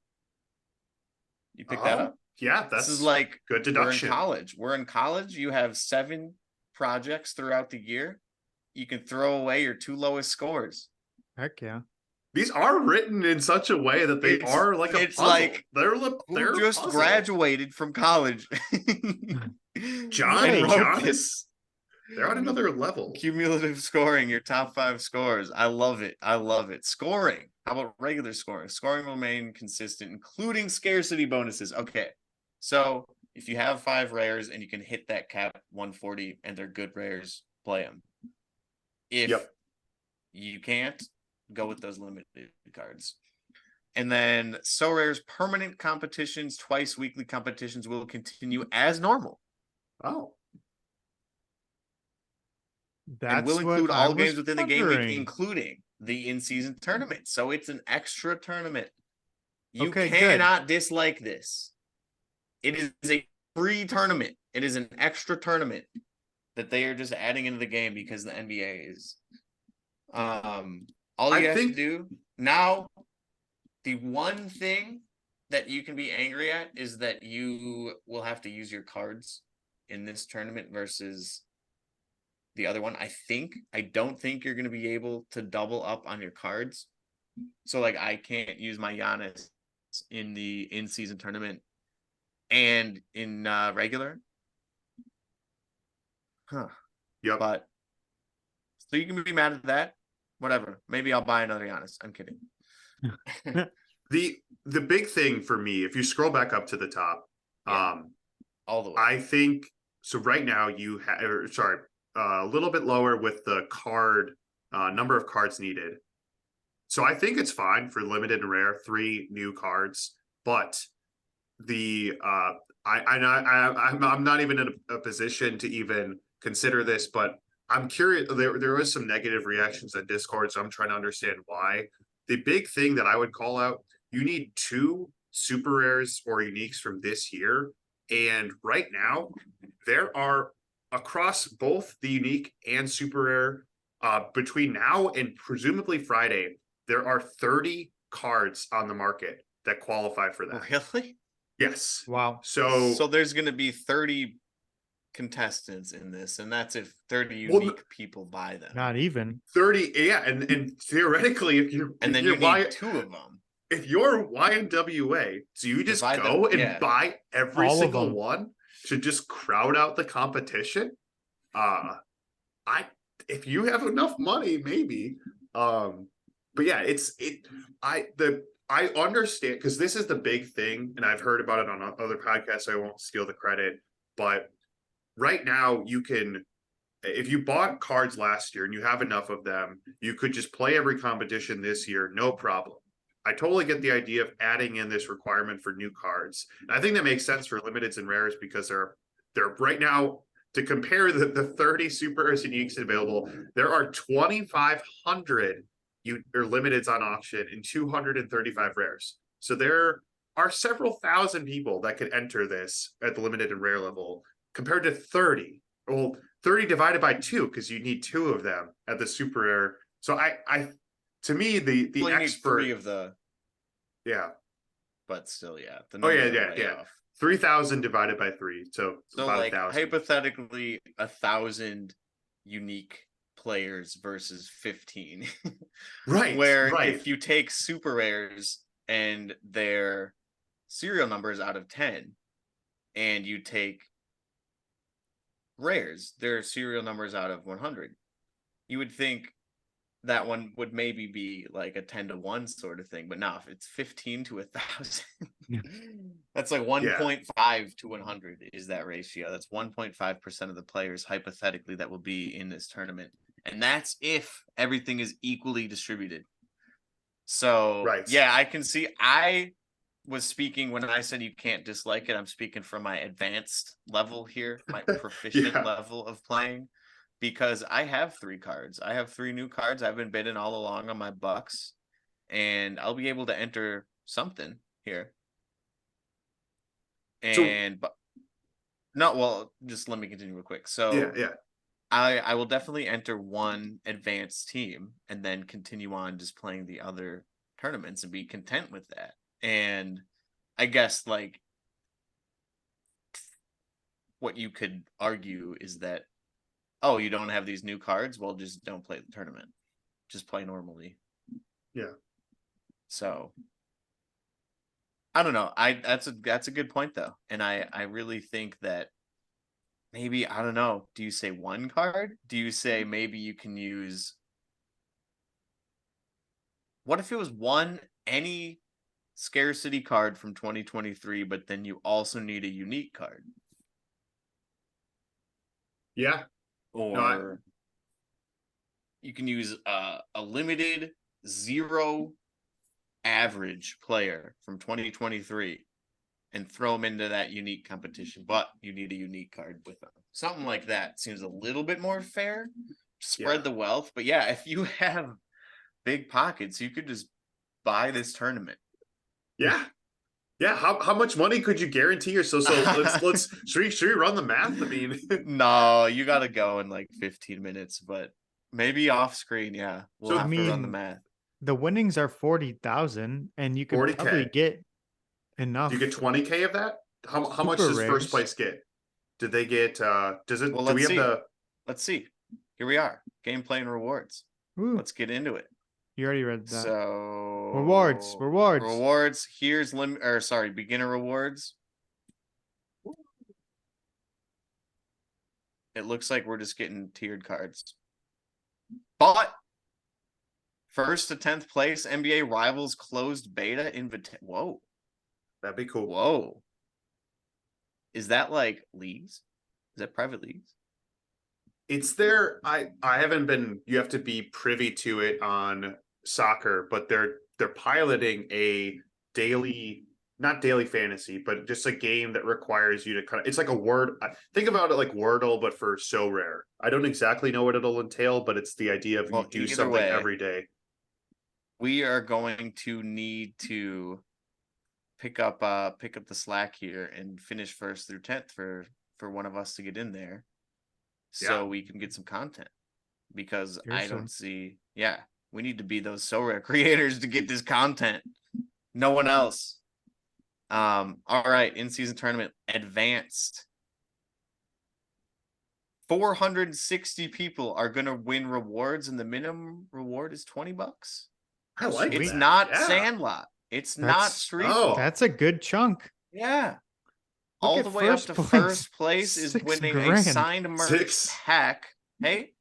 Speaker 3: You pick that up?
Speaker 2: Yeah, this
Speaker 3: is like
Speaker 2: good deduction.
Speaker 3: We're in college. You have 7 projects throughout the year. You can throw away your 2 lowest scores.
Speaker 1: Heck yeah.
Speaker 2: These are written in such a way that they are like a puzzle.
Speaker 3: Like
Speaker 2: they're
Speaker 3: just
Speaker 2: puzzle.
Speaker 3: Graduated from college.
Speaker 2: John this. They're on another level.
Speaker 3: Cumulative scoring, your top 5 scores. I love it. Scoring. How about regular scoring? Scoring will remain consistent, including scarcity bonuses. Okay. So if you have 5 rares and you can hit that cap 140 and they're good rares, play them. If you can't, go with those limited cards. And then So Rare's permanent competitions, twice weekly competitions will continue as normal.
Speaker 2: Oh.
Speaker 3: And will include all games within the game week, including the in-season tournament. So it's an extra tournament. You cannot dislike this. It is a free tournament. It is an extra tournament that they are just adding into the game because the NBA is. All you have to do now, the one thing that you can be angry at is that you will have to use your cards in this tournament versus the other one. I don't think you're going to be able to double up on your cards. So like I can't use my Giannis in the in-season tournament and in regular.
Speaker 2: Yep.
Speaker 3: But so you can be mad at that. Whatever. Maybe I'll buy another Giannis. I'm kidding.
Speaker 2: The big thing for me, if you scroll back up to the top,
Speaker 3: all the way.
Speaker 2: I think so. Right now, you have a little bit lower with the card number of cards needed. So I think it's fine for limited and rare, 3 new cards. But I'm not even in a position to even consider this. But I'm curious. There was some negative reactions at Discord, so I'm trying to understand why. The big thing that I would call out, you need 2 super rares or uniques from this year. And right now, there are across both the unique and super rare, between now and presumably Friday, there are 30 cards on the market that qualify for that.
Speaker 3: Really?
Speaker 2: Yes.
Speaker 1: Wow.
Speaker 2: So
Speaker 3: there's going to be 30 contestants in this, and that's if 30 unique people buy them.
Speaker 1: Not even
Speaker 2: 30, yeah, and theoretically, if you
Speaker 3: need 2 of them.
Speaker 2: If you're YNWA, so you just go and buy every single one to just crowd out the competition. If you have enough money, maybe. But yeah, I understand, because this is the big thing, and I've heard about it on other podcasts, so I won't steal the credit. But right now, you can, if you bought cards last year and you have enough of them, you could just play every competition this year, no problem. I totally get the idea of adding in this requirement for new cards. And I think that makes sense for limiteds and rares, because they're right now, to compare the 30 super rares and uniques available, there are 2,500 limiteds on auction and 235 rares. So there are several thousand people that could enter this at the limited and rare level, compared to 30. Well, 30 divided by 2, because you need 2 of them at the super rare. So to me, the expert,
Speaker 3: 3 of the,
Speaker 2: but
Speaker 3: still, yeah.
Speaker 2: Yeah. 3,000 divided by 3, so about
Speaker 3: like
Speaker 2: 1,000.
Speaker 3: Hypothetically, 1,000 unique players versus 15.
Speaker 2: Right.
Speaker 3: Where if you take super rares and their serial numbers out of 10, and you take rares, their serial numbers out of 100, you would think that one would maybe be like a 10-to-1 sort of thing, but no, if it's 15 to 1,000, that's like 1.5 to 100 is that ratio. That's 1.5% of the players hypothetically that will be in this tournament, and that's if everything is equally distributed. So yeah, I can see. I was speaking when I said you can't dislike it. I'm speaking from my advanced level here, my proficient level of playing. Because I have 3 cards. I have 3 new cards. I've been bidding all along on my bucks, and I'll be able to enter something here. And just let me continue real quick. So I will definitely enter one advanced team and then continue on just playing the other tournaments and be content with that. And I guess like what you could argue is that, oh, you don't have these new cards? Well, just don't play the tournament. Just play normally.
Speaker 2: Yeah.
Speaker 3: So I don't know. That's a good point though. And I really think that maybe, I don't know, do you say 1 card? Do you say maybe you can use, what if it was any scarcity card from 2023, but then you also need a unique card?
Speaker 2: Yeah.
Speaker 3: Or you can use a limited 0 average player from 2023 and throw them into that unique competition, but you need a unique card with them. Something like that seems a little bit more fair to spread the wealth. But yeah, if you have big pockets, you could just buy this tournament.
Speaker 2: Yeah. Yeah, how much money could you guarantee yourself? So let's should we run the math? I mean,
Speaker 3: No, you gotta go in like 15 minutes, but maybe off screen, yeah. We'll
Speaker 2: So,
Speaker 3: have
Speaker 1: I
Speaker 3: to run the
Speaker 1: mean,
Speaker 3: math.
Speaker 1: the winnings are 40,000, and you could
Speaker 2: 40K.
Speaker 1: probably get
Speaker 2: Do
Speaker 1: enough
Speaker 2: you get 20K of that? How much
Speaker 1: super
Speaker 2: does first
Speaker 1: rares.
Speaker 2: place get? Did they get does it
Speaker 3: Well,
Speaker 2: do
Speaker 3: let's
Speaker 2: we have
Speaker 3: see.
Speaker 2: the
Speaker 3: Let's see. Here we are. Gameplay and rewards.
Speaker 1: Ooh,
Speaker 3: Let's get into it.
Speaker 1: you already read that.
Speaker 3: So
Speaker 1: Rewards.
Speaker 3: rewards. Here's beginner rewards. It looks like we're just getting tiered cards. But first to 10th place, NBA Rivals closed beta invitation. Whoa.
Speaker 2: that'd be cool.
Speaker 3: Whoa. Is that like leagues? Is that private leagues?
Speaker 2: It's there. I haven't been. You have to be privy to it on soccer, but they're piloting a daily, not daily fantasy, but just a game that requires you to kind of. It's like a word. Think about it like Wordle, but for so rare. I don't exactly know what it'll entail, but it's the idea of
Speaker 3: Well,
Speaker 2: you do
Speaker 3: either
Speaker 2: something
Speaker 3: way,
Speaker 2: every day.
Speaker 3: we are going to need to pick up the slack here and finish first through 10th for one of us to get in there so we can get some content, because I don't see we need to be those so rare creators to get this content. No one else. All right, in-season tournament advanced. 460 people are gonna win rewards, and the minimum reward is $20.
Speaker 2: I like
Speaker 3: It's
Speaker 2: that.
Speaker 3: not
Speaker 2: Yeah.
Speaker 3: Sandlot. It's not
Speaker 1: That's-
Speaker 3: Street
Speaker 2: Oh.
Speaker 3: Ball.
Speaker 1: That's a good chunk.
Speaker 3: Yeah.
Speaker 1: Look
Speaker 3: All
Speaker 1: at
Speaker 3: the way up to
Speaker 1: place.
Speaker 3: first place is
Speaker 1: 6
Speaker 3: winning a
Speaker 1: grand.
Speaker 3: signed merch
Speaker 2: 6.
Speaker 3: pack. Hey,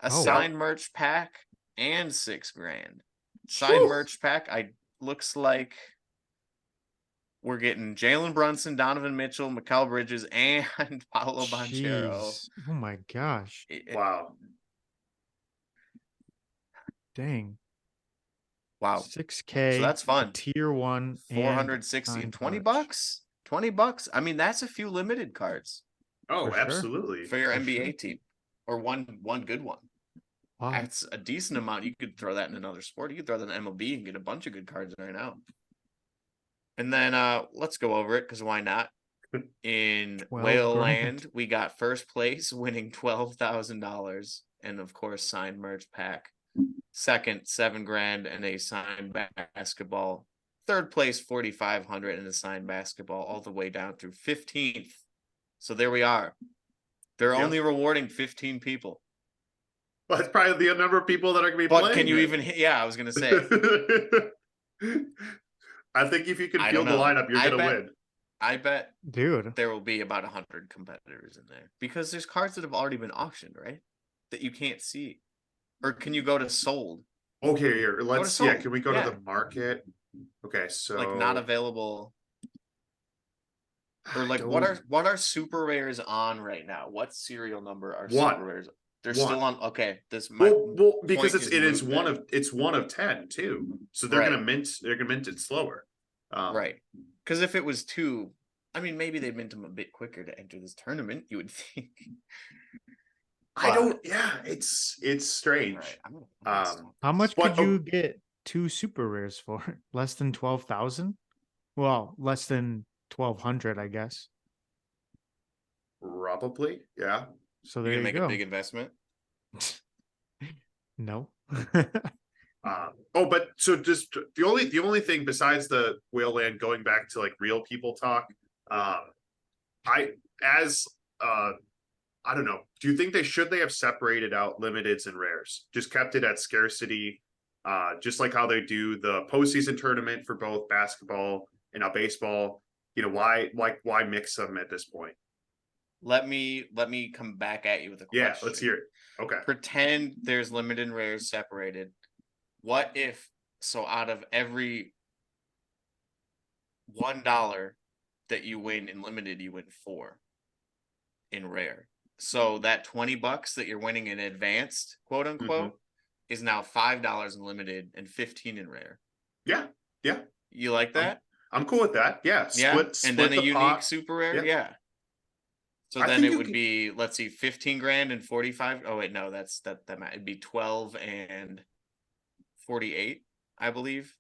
Speaker 3: a
Speaker 1: Oh.
Speaker 3: signed merch pack and $6,000. Signed
Speaker 2: Whew.
Speaker 3: merch pack. Looks like we're getting Jalen Brunson, Donovan Mitchell, Mikal Bridges, and Paolo Banchero.
Speaker 1: Jeez. Oh my gosh.
Speaker 2: Wow.
Speaker 3: Wow.
Speaker 1: Dang.
Speaker 3: So
Speaker 1: 6K.
Speaker 3: that's fun.
Speaker 1: Tier 1
Speaker 3: 460,
Speaker 1: and
Speaker 3: $20
Speaker 1: merch.
Speaker 3: bucks. $20. I mean, that's a few limited cards
Speaker 2: Oh,
Speaker 1: For sure.
Speaker 2: absolutely.
Speaker 3: for your
Speaker 1: For
Speaker 3: NBA
Speaker 1: sure.
Speaker 3: team, or one good one.
Speaker 1: Wow.
Speaker 3: That's a decent amount. You could throw that in another sport. You could throw that in MLB and get a bunch of good cards right now. And then let's go over it, because why not? In
Speaker 1: 12
Speaker 3: Whale
Speaker 1: grand.
Speaker 3: Land, we got first place winning $12,000, and of course signed merch pack. Second, $7,000 and a signed basketball. Third place, $4,500 and a signed basketball, all the way down through 15th. So there we are. They're only rewarding 15 people.
Speaker 2: Well, it's probably the number of people that are going to be
Speaker 3: But
Speaker 2: playing.
Speaker 3: can you even hit? Yeah, I was going to say.
Speaker 2: I think if you can
Speaker 3: I
Speaker 2: field the
Speaker 3: don't know.
Speaker 2: lineup, you're going to win.
Speaker 3: I bet
Speaker 1: Dude.
Speaker 3: there will be about 100 competitors in there, because there's cards that have already been auctioned, right? That you can't see. Or can you go to sold?
Speaker 2: Okay, here, let's can we go to
Speaker 3: Yeah.
Speaker 2: the market? Okay, so
Speaker 3: Like not available. Or like what are super rares on right now? What serial number are
Speaker 2: One.
Speaker 3: super rares? They're
Speaker 2: One.
Speaker 3: still on. Okay,
Speaker 2: well because
Speaker 3: point
Speaker 2: it is one
Speaker 3: movement.
Speaker 2: of it's 1 of 10 too. So they're
Speaker 3: Right.
Speaker 2: gonna mint it slower.
Speaker 3: Right. Because if it was 2, I mean, maybe they mint them a bit quicker to enter this tournament, you would think.
Speaker 2: I don't. Yeah, it's strange.
Speaker 3: Right, I'm gonna
Speaker 1: How much
Speaker 2: But-
Speaker 1: could you get 2 super rares for? Less than 12,000? Well, less than 1,200, I guess.
Speaker 2: Probably, yeah.
Speaker 1: So
Speaker 3: You're
Speaker 1: there
Speaker 3: gonna
Speaker 1: you
Speaker 3: make
Speaker 1: go.
Speaker 3: a big investment.
Speaker 1: No.
Speaker 2: But so just the only thing besides the whale land, going back to like real people talk, I don't know. Do you think they have separated out limiteds and rares? Just kept it at scarcity, just like how they do the postseason tournament for both basketball and now baseball. You know, why mix them at this point?
Speaker 3: Let me come back at you with a question.
Speaker 2: Yeah, let's hear it. Okay.
Speaker 3: Pretend there's limited and rares separated. What if, so out of every $1 that you win in limited, you win 4 in rare. So that $20 that you're winning in advanced, quote unquote, is now $5 in limited and 15 in rare.
Speaker 2: Yeah.
Speaker 3: You like that?
Speaker 2: I'm cool with that. Yeah. Split
Speaker 3: and then a
Speaker 2: the
Speaker 3: unique
Speaker 2: pot.
Speaker 3: super rare.
Speaker 2: Yeah.
Speaker 3: So
Speaker 2: I
Speaker 3: then
Speaker 2: think
Speaker 3: it
Speaker 2: you
Speaker 3: would
Speaker 2: could-
Speaker 3: be, let's see, 15,000 and 45. Oh wait, no, that might it'd be 12 and 48, I believe.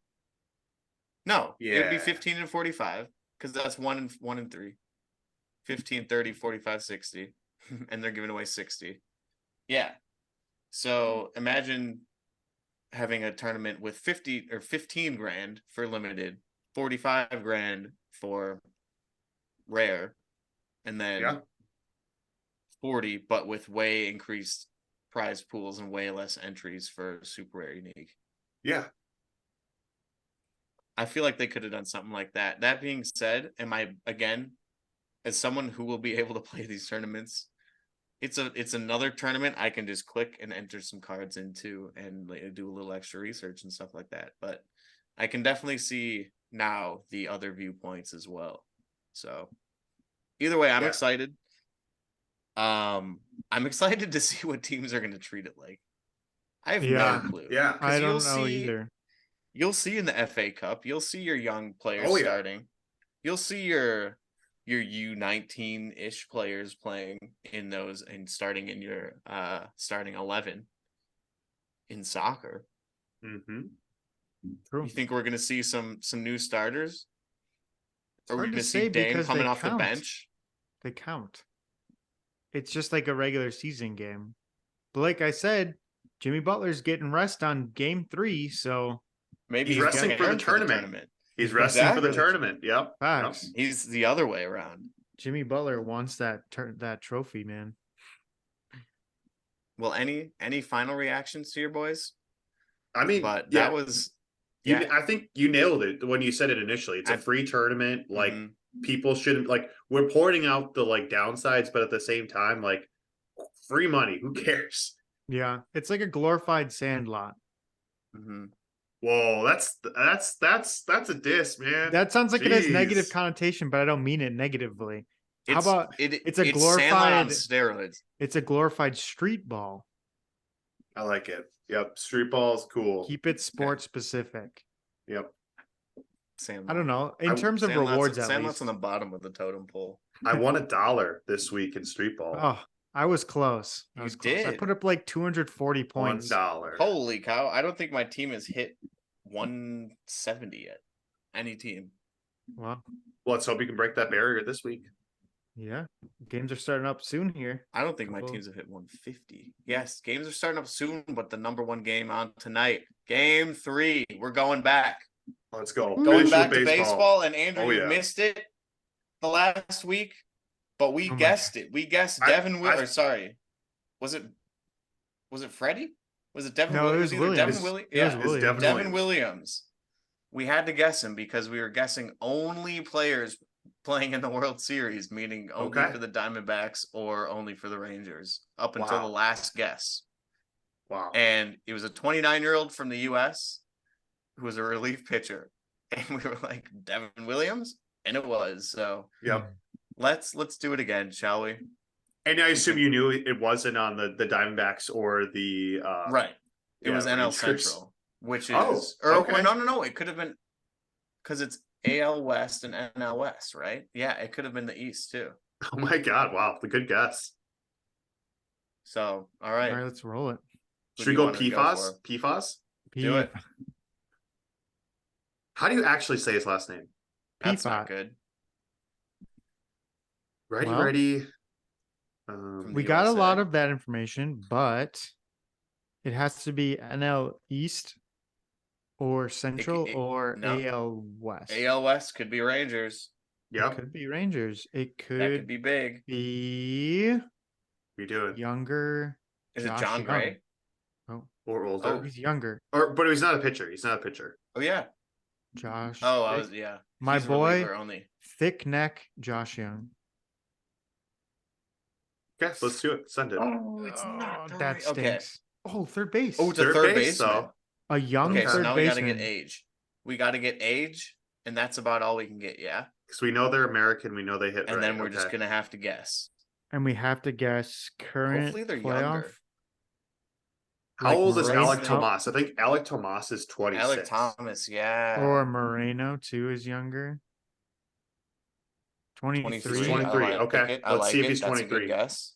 Speaker 3: No, it'd be
Speaker 2: Yeah.
Speaker 3: 15 and 45 because that's 1 and 3. 15, 30, 45, 60. And they're giving away 60. Yeah. So imagine having a tournament with 50 or 15 grand for limited, 45 grand for rare, and then
Speaker 2: Yeah.
Speaker 3: 40, but with way increased prize pools and way less entries for super rare unique.
Speaker 2: Yeah.
Speaker 3: I feel like they could have done something like that. That being said, again, as someone who will be able to play these tournaments, it's another tournament I can just click and enter some cards into and do a little extra research and stuff like that. But I can definitely see now the other viewpoints as well. So either way, I'm excited. I'm excited to see what teams are going to treat it like. I have no clue.
Speaker 2: Yeah.
Speaker 1: I
Speaker 3: you'll
Speaker 1: don't know
Speaker 3: see,
Speaker 1: either.
Speaker 3: You'll see in the FA Cup, you'll see your young players
Speaker 2: Oh, yeah.
Speaker 3: starting. You'll see your U19-ish players playing in those and starting in your starting 11 in soccer.
Speaker 2: Mm-hmm.
Speaker 1: True.
Speaker 3: You think we're going to see some new starters? Are we
Speaker 1: hard
Speaker 3: going
Speaker 1: to
Speaker 3: to see
Speaker 1: say
Speaker 3: Dame
Speaker 1: because
Speaker 3: coming
Speaker 1: they
Speaker 3: off the
Speaker 1: count.
Speaker 3: bench?
Speaker 1: They count. It's just like a regular season game. But like I said, Jimmy Butler's getting rest on game 3, so
Speaker 3: Maybe
Speaker 2: He's resting for the
Speaker 3: preparing
Speaker 2: tournament. He's resting for the tournament. Yep.
Speaker 1: Facts.
Speaker 3: He's the other way around.
Speaker 1: Jimmy Butler wants that trophy, man.
Speaker 3: Well, any final reactions to your boys?
Speaker 2: I mean,
Speaker 3: But
Speaker 2: yeah.
Speaker 3: that was
Speaker 2: I think you nailed it when you said it initially. It's a free tournament. Like people shouldn't we're pointing out the downsides, but at the same time, free money. Who cares?
Speaker 1: Yeah, it's like a glorified Sandlot.
Speaker 3: Mm-hmm.
Speaker 2: Whoa, that's a diss, man.
Speaker 1: That sounds like it has negative
Speaker 2: Jeez.
Speaker 1: connotation, but I don't mean it negatively. How about it's a
Speaker 3: Sandlot
Speaker 1: glorified
Speaker 3: on steroids?
Speaker 1: It's a glorified street ball.
Speaker 2: I like it. Yep, street ball is cool.
Speaker 1: Keep it sports specific.
Speaker 2: Yep.
Speaker 3: Sandlot.
Speaker 1: I don't know. In terms of rewards, at
Speaker 3: Sandlot's
Speaker 1: least.
Speaker 3: on the bottom of the totem pole.
Speaker 2: I won $1 this week in street ball.
Speaker 1: Oh, I was close. I
Speaker 3: did.
Speaker 1: put up like 240 points.
Speaker 2: $1.
Speaker 3: Holy cow. I don't think my team has hit 170 yet. Any team.
Speaker 1: Wow.
Speaker 2: Well, let's hope you can break that barrier this week.
Speaker 1: Yeah. Games are starting up soon here.
Speaker 3: I don't think my teams have hit 150. Yes, games are starting up soon, but the number 1 game on tonight, game 3. We're going back.
Speaker 2: Let's go.
Speaker 3: Going back to baseball, and Andrew, you missed it the last week, but we guessed it. We guessed Devin Williams. Sorry, was it Freddie? Was it Devin?
Speaker 1: No,
Speaker 3: Williams?
Speaker 1: it was Williams.
Speaker 3: Devin Williams. Yeah,
Speaker 1: it was Williams.
Speaker 3: Devin Williams. We had to guess him because we were guessing only players playing in the World Series, meaning only for the Diamondbacks or only for the Rangers, up until the last guess.
Speaker 2: Wow.
Speaker 3: And it was a 29-year-old from the U.S. who was a relief pitcher. And we were like, Devin Williams? And it was. So
Speaker 2: yep.
Speaker 3: Let's do it again, shall we?
Speaker 2: And I assume you knew it wasn't on the Diamondbacks or the
Speaker 3: right. It was NL
Speaker 2: Rangers.
Speaker 3: Central, which is no. It could have been because it's AL West and NL West, right? Yeah, it could have been the East too.
Speaker 2: Oh my God! Wow, the good guess.
Speaker 3: So all right,
Speaker 1: let's roll it.
Speaker 2: Should we go PFAS? PFAS?
Speaker 3: Do it.
Speaker 2: How do you actually say his last name?
Speaker 3: That's not good.
Speaker 2: Ready.
Speaker 1: We got a lot of that information, but it has to be NL East or Central or AL West.
Speaker 3: AL West could be Rangers.
Speaker 2: Yeah,
Speaker 1: it could be Rangers. It could
Speaker 3: be big.
Speaker 1: Be
Speaker 2: we do it.
Speaker 1: Younger.
Speaker 3: Is it John Gray?
Speaker 1: Oh,
Speaker 2: or older.
Speaker 1: Oh, he's younger.
Speaker 2: But he's not a pitcher. He's not a pitcher.
Speaker 3: Oh yeah,
Speaker 1: Josh.
Speaker 3: Oh,
Speaker 1: My boy, thick neck, Josh Young.
Speaker 2: Okay, let's do it. Send it.
Speaker 3: Oh, it's not.
Speaker 1: That stinks.
Speaker 3: Okay.
Speaker 1: Oh, third base.
Speaker 3: Oh, it's a third baseman.
Speaker 2: So.
Speaker 1: A young
Speaker 3: third
Speaker 1: baseman.
Speaker 3: Now we got to get age. We got to get age, and that's about all we can get. Yeah.
Speaker 2: Because we know they're American. We know they hit.
Speaker 3: And then we're just gonna have to guess.
Speaker 1: And we have to guess current.
Speaker 3: Hopefully they're
Speaker 1: playoff.
Speaker 3: younger.
Speaker 2: How old is Alec Tomas? I think Alec Tomas is 26.
Speaker 3: Alec Thomas, yeah.
Speaker 1: Or Moreno too is younger. 23.
Speaker 2: 23. Okay. Let's see if he's 23.
Speaker 3: Guess.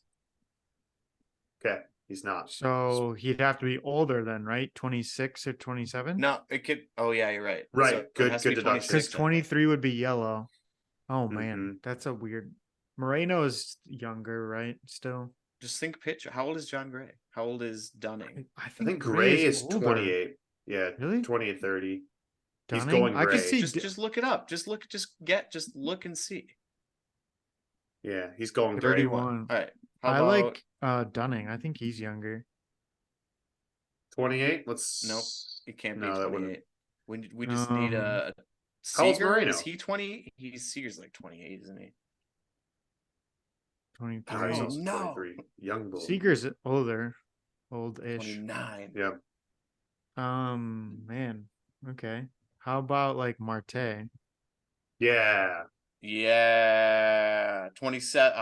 Speaker 2: Okay. He's not.
Speaker 1: So he'd have to be older then, right? 26 or 27?
Speaker 3: No, it could. Oh yeah, you're right.
Speaker 2: Right,
Speaker 3: So it
Speaker 2: good-
Speaker 3: has to
Speaker 2: good
Speaker 3: be
Speaker 2: deduction.
Speaker 1: Because
Speaker 3: 26, I think.
Speaker 1: 23 would be yellow. Oh man,
Speaker 2: Mhm.
Speaker 1: that's a weird. Moreno is younger, right? Still,
Speaker 3: Just think pitcher. How old is John Gray? How old is Dunning?
Speaker 1: I
Speaker 2: I
Speaker 1: think
Speaker 2: think Gray is
Speaker 1: older.
Speaker 2: 28. Yeah,
Speaker 1: Really?
Speaker 2: 28, 30. He's
Speaker 1: Dunning?
Speaker 2: going
Speaker 1: I could
Speaker 2: Gray.
Speaker 1: see.
Speaker 3: Just look it up. Just look and see.
Speaker 2: Yeah, he's going Gray.
Speaker 1: 31.
Speaker 3: All right. How
Speaker 1: I
Speaker 3: about
Speaker 1: like Dunning. I think he's younger.
Speaker 2: 28. Let's.
Speaker 3: nope? It can't be
Speaker 2: No, that
Speaker 3: 28.
Speaker 2: wouldn't.
Speaker 3: We just need a
Speaker 2: How old's
Speaker 3: Seager.
Speaker 2: Moreno?
Speaker 3: Is he 20? Seager's like 28, isn't he?
Speaker 1: 23.
Speaker 2: Oh, he's
Speaker 3: Oh,
Speaker 2: also
Speaker 3: no.
Speaker 2: 23. Young bull.
Speaker 1: Seager's older, old-ish.
Speaker 3: 29.
Speaker 2: Yeah.
Speaker 1: Man. Okay. How about like Marte?
Speaker 2: Yeah.
Speaker 3: Yeah, 27.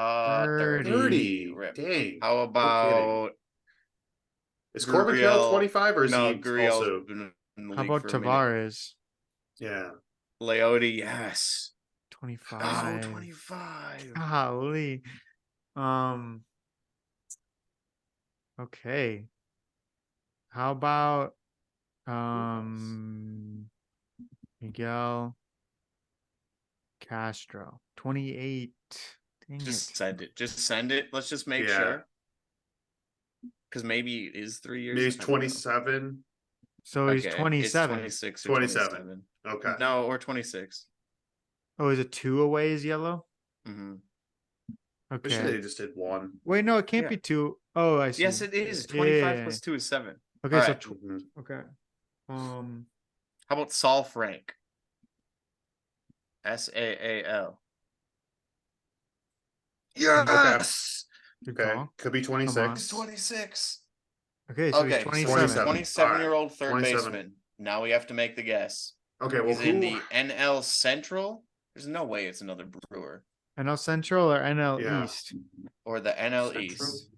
Speaker 3: 30.
Speaker 2: 30.
Speaker 3: Rip.
Speaker 2: Dang.
Speaker 3: How
Speaker 2: No
Speaker 3: about
Speaker 2: Is Corbin Carroll
Speaker 3: Gurriel?
Speaker 2: 25 or is
Speaker 3: No,
Speaker 2: he
Speaker 3: Gurriel's
Speaker 2: also?
Speaker 3: been in the
Speaker 1: How
Speaker 3: league
Speaker 1: about
Speaker 3: for a minute.
Speaker 1: Tavares?
Speaker 2: Yeah.
Speaker 3: Leote, yes.
Speaker 1: 25.
Speaker 3: Oh, 25.
Speaker 1: Golly. Um. Okay. How about Miguel Castro? 28. Dang
Speaker 3: Just
Speaker 1: it.
Speaker 3: send it. Just send it. Let's just make
Speaker 2: Yeah.
Speaker 3: sure. Because maybe it is 3 years.
Speaker 2: Maybe he's
Speaker 3: I don't know.
Speaker 2: 27.
Speaker 1: So he's
Speaker 3: Okay, it's
Speaker 1: 27.
Speaker 3: 26 or
Speaker 2: 27.
Speaker 3: 27.
Speaker 2: Okay.
Speaker 3: No, or 26.
Speaker 1: Oh, is it 2 away is yellow?
Speaker 3: hmm
Speaker 2: I'm sure
Speaker 1: Okay.
Speaker 2: they just did one.
Speaker 1: Wait, no, it can't
Speaker 3: Yeah.
Speaker 1: be 2. Oh, I see.
Speaker 3: Yes, it is.
Speaker 1: Yeah,
Speaker 3: 25
Speaker 1: yeah,
Speaker 3: plus 2 is 7.
Speaker 1: Okay,
Speaker 3: All
Speaker 1: so
Speaker 3: right.
Speaker 2: Mhm.
Speaker 1: okay. Um,
Speaker 3: How about Saul Frank? SAAL. Yes.
Speaker 1: good
Speaker 2: Okay.
Speaker 1: call.
Speaker 2: Could be
Speaker 1: Come on.
Speaker 2: 26.
Speaker 3: 26.
Speaker 1: Okay, so
Speaker 3: Okay,
Speaker 1: he's
Speaker 3: so
Speaker 1: 27.
Speaker 3: he's 27-year-old third
Speaker 2: 27.
Speaker 3: baseman. Now we have to make the guess.
Speaker 2: Okay, well,
Speaker 3: He's in
Speaker 2: who?
Speaker 3: the NL Central. There's no way it's another Brewer.
Speaker 1: NL Central or NL
Speaker 2: Yeah.
Speaker 1: East?
Speaker 3: Or the NL
Speaker 2: Central?
Speaker 3: East.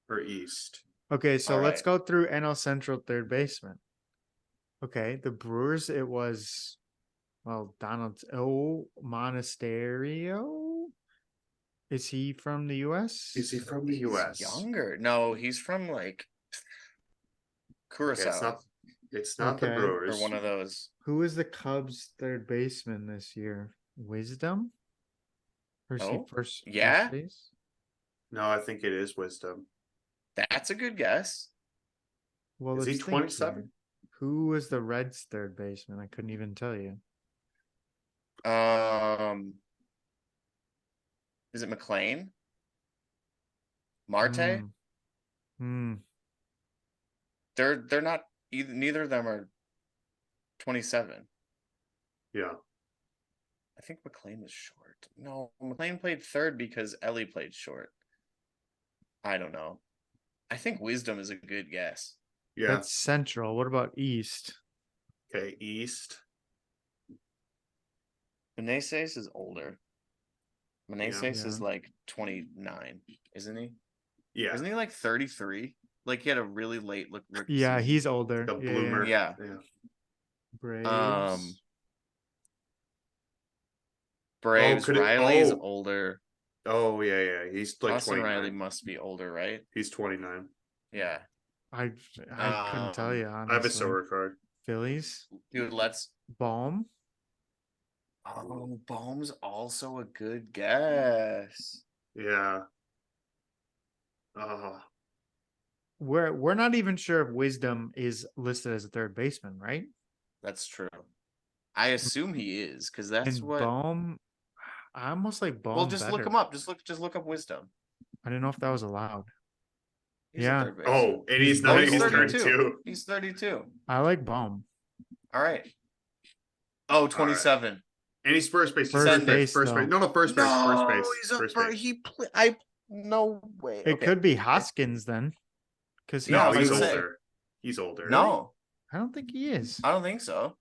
Speaker 2: Or East?
Speaker 1: Okay, so
Speaker 3: All
Speaker 1: let's
Speaker 3: right.
Speaker 1: go through NL Central third baseman. Okay, the Brewers, it was, well, Donald Monasterio. Is he from the U.S.?
Speaker 2: Is he from the
Speaker 3: He's
Speaker 2: U.S.?
Speaker 3: younger. No, he's from like
Speaker 2: Okay,
Speaker 3: Curacao
Speaker 2: it's not the
Speaker 1: Okay.
Speaker 3: or
Speaker 2: Brewers.
Speaker 3: one of those.
Speaker 1: Who is the Cubs third baseman this year? Wisdom? Or is he
Speaker 3: Oh,
Speaker 1: first
Speaker 3: yeah?
Speaker 1: base?
Speaker 2: No, I think it is Wisdom.
Speaker 3: That's a good guess.
Speaker 1: Well,
Speaker 2: Is he
Speaker 1: let's think
Speaker 2: 27?
Speaker 1: here. Who was the Reds third baseman? I couldn't even tell you.
Speaker 3: Is it McLean? Marte?
Speaker 1: Hmm. Hmm.
Speaker 3: They're not either. Neither of them are 27.
Speaker 2: Yeah.
Speaker 3: I think McLean was short. No, McLean played third because Ellie played short. I don't know. I think Wisdom is a good guess.
Speaker 2: Yeah.
Speaker 1: That's Central. What about East?
Speaker 2: Okay, East.
Speaker 3: Meneses is older. Meneses
Speaker 1: Yeah.
Speaker 3: is like 29, isn't he?
Speaker 2: Yeah.
Speaker 3: Isn't he like 33? Like he had a really late look.
Speaker 1: Yeah, he's older.
Speaker 2: The
Speaker 1: Yeah,
Speaker 2: bloomer.
Speaker 3: Yeah.
Speaker 1: Braves.
Speaker 3: Braves.
Speaker 2: could it-
Speaker 3: Riley's
Speaker 2: oh.
Speaker 3: older.
Speaker 2: Oh, yeah. He's like
Speaker 3: Austin
Speaker 2: 29.
Speaker 3: Riley must be older, right?
Speaker 2: He's 29.
Speaker 3: Yeah.
Speaker 1: I couldn't tell you honestly.
Speaker 2: I have a silver card.
Speaker 1: Phillies.
Speaker 3: Dude, let's.
Speaker 1: Baum.
Speaker 3: Oh, Bohm's also a good guess.
Speaker 2: Yeah.
Speaker 1: We're not even sure if Wisdom is listed as a third baseman, right?
Speaker 3: That's true. I assume he is because that's
Speaker 1: And
Speaker 3: what.
Speaker 1: Baum, I almost like Baum.
Speaker 3: Well, just look
Speaker 1: better.
Speaker 3: him up. Just look up Wisdom.
Speaker 1: I didn't know if that was allowed.
Speaker 3: He's
Speaker 1: Yeah.
Speaker 3: a third baseman.
Speaker 2: Oh, and he's
Speaker 1: He's
Speaker 2: not.
Speaker 1: very
Speaker 2: He's
Speaker 1: old.
Speaker 2: 32.
Speaker 3: He's 32.
Speaker 1: I like Baum.
Speaker 3: All right. Oh, 27.
Speaker 2: And he's first base.
Speaker 1: First
Speaker 3: Send it.
Speaker 1: base,
Speaker 2: First
Speaker 1: though.
Speaker 2: base. No, first base. First base.
Speaker 3: He's a
Speaker 2: First
Speaker 3: first.
Speaker 2: base.
Speaker 3: He play. I no way.
Speaker 1: It
Speaker 3: Okay.
Speaker 1: could be Hoskins then, because
Speaker 3: Yeah, I
Speaker 2: No,
Speaker 3: was
Speaker 2: he's
Speaker 3: gonna say.
Speaker 2: older. He's older.
Speaker 3: No,
Speaker 1: I don't think he is.
Speaker 3: I don't think so.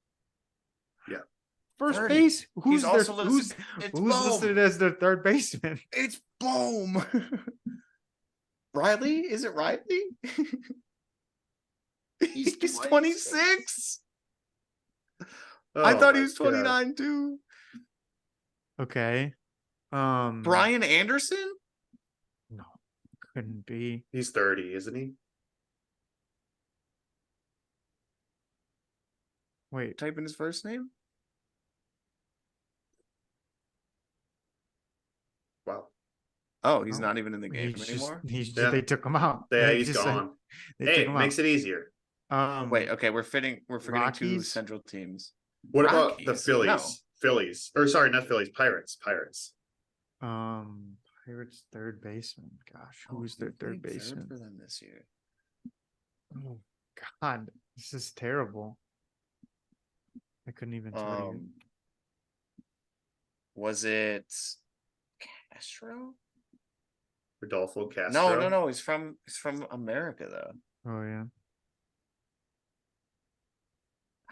Speaker 1: First
Speaker 3: 30.
Speaker 1: base. Who's
Speaker 3: He's
Speaker 1: their,
Speaker 3: also listed. It's
Speaker 1: who's
Speaker 3: Bohm.
Speaker 1: listed as their third baseman?
Speaker 3: It's Bohm. Riley? Is it Riley? He's 26. I
Speaker 2: Oh
Speaker 3: thought
Speaker 2: my
Speaker 3: he was
Speaker 2: God.
Speaker 3: 29 too.
Speaker 1: Okay.
Speaker 3: Brian Anderson?
Speaker 1: No. Couldn't be.
Speaker 2: He's 30, isn't he?
Speaker 1: Wait.
Speaker 3: Type in his first name.
Speaker 2: Wow.
Speaker 3: Oh, he's
Speaker 1: Oh,
Speaker 3: not even in the game
Speaker 1: He's
Speaker 3: anymore.
Speaker 2: Yeah.
Speaker 1: they took him out.
Speaker 2: Yeah,
Speaker 1: They
Speaker 2: he's
Speaker 1: just,
Speaker 2: gone.
Speaker 1: They
Speaker 2: Hey,
Speaker 1: took him
Speaker 2: makes
Speaker 1: out.
Speaker 2: it easier.
Speaker 3: Wait, okay, we're forgetting two
Speaker 1: Rockies?
Speaker 3: central teams.
Speaker 2: What about the
Speaker 3: Rockies?
Speaker 2: Phillies?
Speaker 3: No.
Speaker 2: Phillies. Or sorry, not Phillies. Pirates.
Speaker 1: Pirates third baseman. Gosh,
Speaker 3: Oh,
Speaker 1: who's their
Speaker 3: who
Speaker 1: third
Speaker 3: played
Speaker 1: baseman?
Speaker 3: for them this year?
Speaker 1: Oh God, this is terrible. I couldn't even tell you.
Speaker 3: Was it Castro?
Speaker 2: Rodolfo Castro.
Speaker 3: No. He's from America though.
Speaker 1: Oh yeah.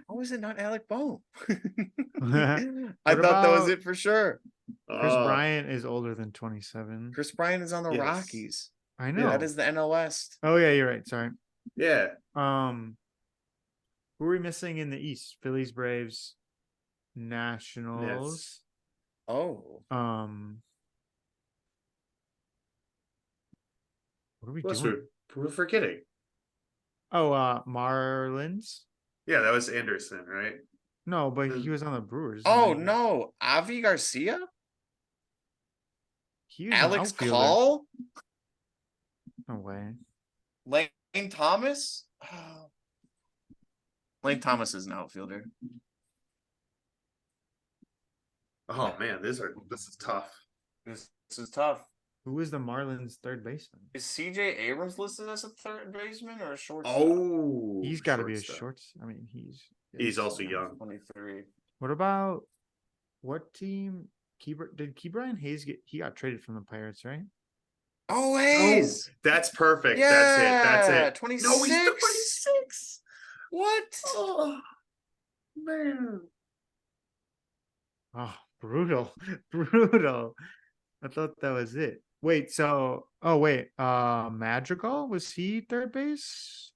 Speaker 3: How is it not Alec Bohm?
Speaker 1: What
Speaker 3: I thought that was
Speaker 1: about
Speaker 3: it for sure.
Speaker 1: Chris
Speaker 2: Uh,
Speaker 1: Bryant is older than 27.
Speaker 3: Chris Bryant is on the
Speaker 2: Yes.
Speaker 3: Rockies.
Speaker 1: I know.
Speaker 3: That is the NL West.
Speaker 1: Oh yeah, you're right. Sorry.
Speaker 2: Yeah.
Speaker 1: Who are we missing in the East? Phillies, Braves, Nationals.
Speaker 3: Oh,
Speaker 1: What are we
Speaker 2: Plus
Speaker 1: doing?
Speaker 2: we're forgetting.
Speaker 1: Oh, Marlins.
Speaker 2: Yeah, that was Anderson, right?
Speaker 1: No, but he was on the Brewers.
Speaker 3: oh no, Avi Garcia,
Speaker 1: He was an
Speaker 3: Alex
Speaker 1: outfielder.
Speaker 3: Call,
Speaker 1: No way.
Speaker 3: Lane Thomas. Lane Thomas is an outfielder.
Speaker 2: Oh man, this is tough.
Speaker 3: This is tough.
Speaker 1: Who is the Marlins third baseman?
Speaker 3: Is CJ Abrams listed as a third baseman or a shortstop?
Speaker 2: Oh,
Speaker 1: He's got to be a
Speaker 2: shortstop.
Speaker 1: short. I mean,
Speaker 2: He's also young.
Speaker 3: 23.
Speaker 1: What about what team? Did Brian Hayes get? He got traded from the Pirates, right?
Speaker 3: Oh,
Speaker 2: Oh,
Speaker 3: Hayes.
Speaker 2: that's perfect.
Speaker 3: Yeah,
Speaker 2: That's it.
Speaker 3: 26.
Speaker 2: No, he's 26.
Speaker 3: What?
Speaker 2: Oh man.
Speaker 1: Oh, brutal, brutal. I thought that was it. Wait, Madrigal, was he third base?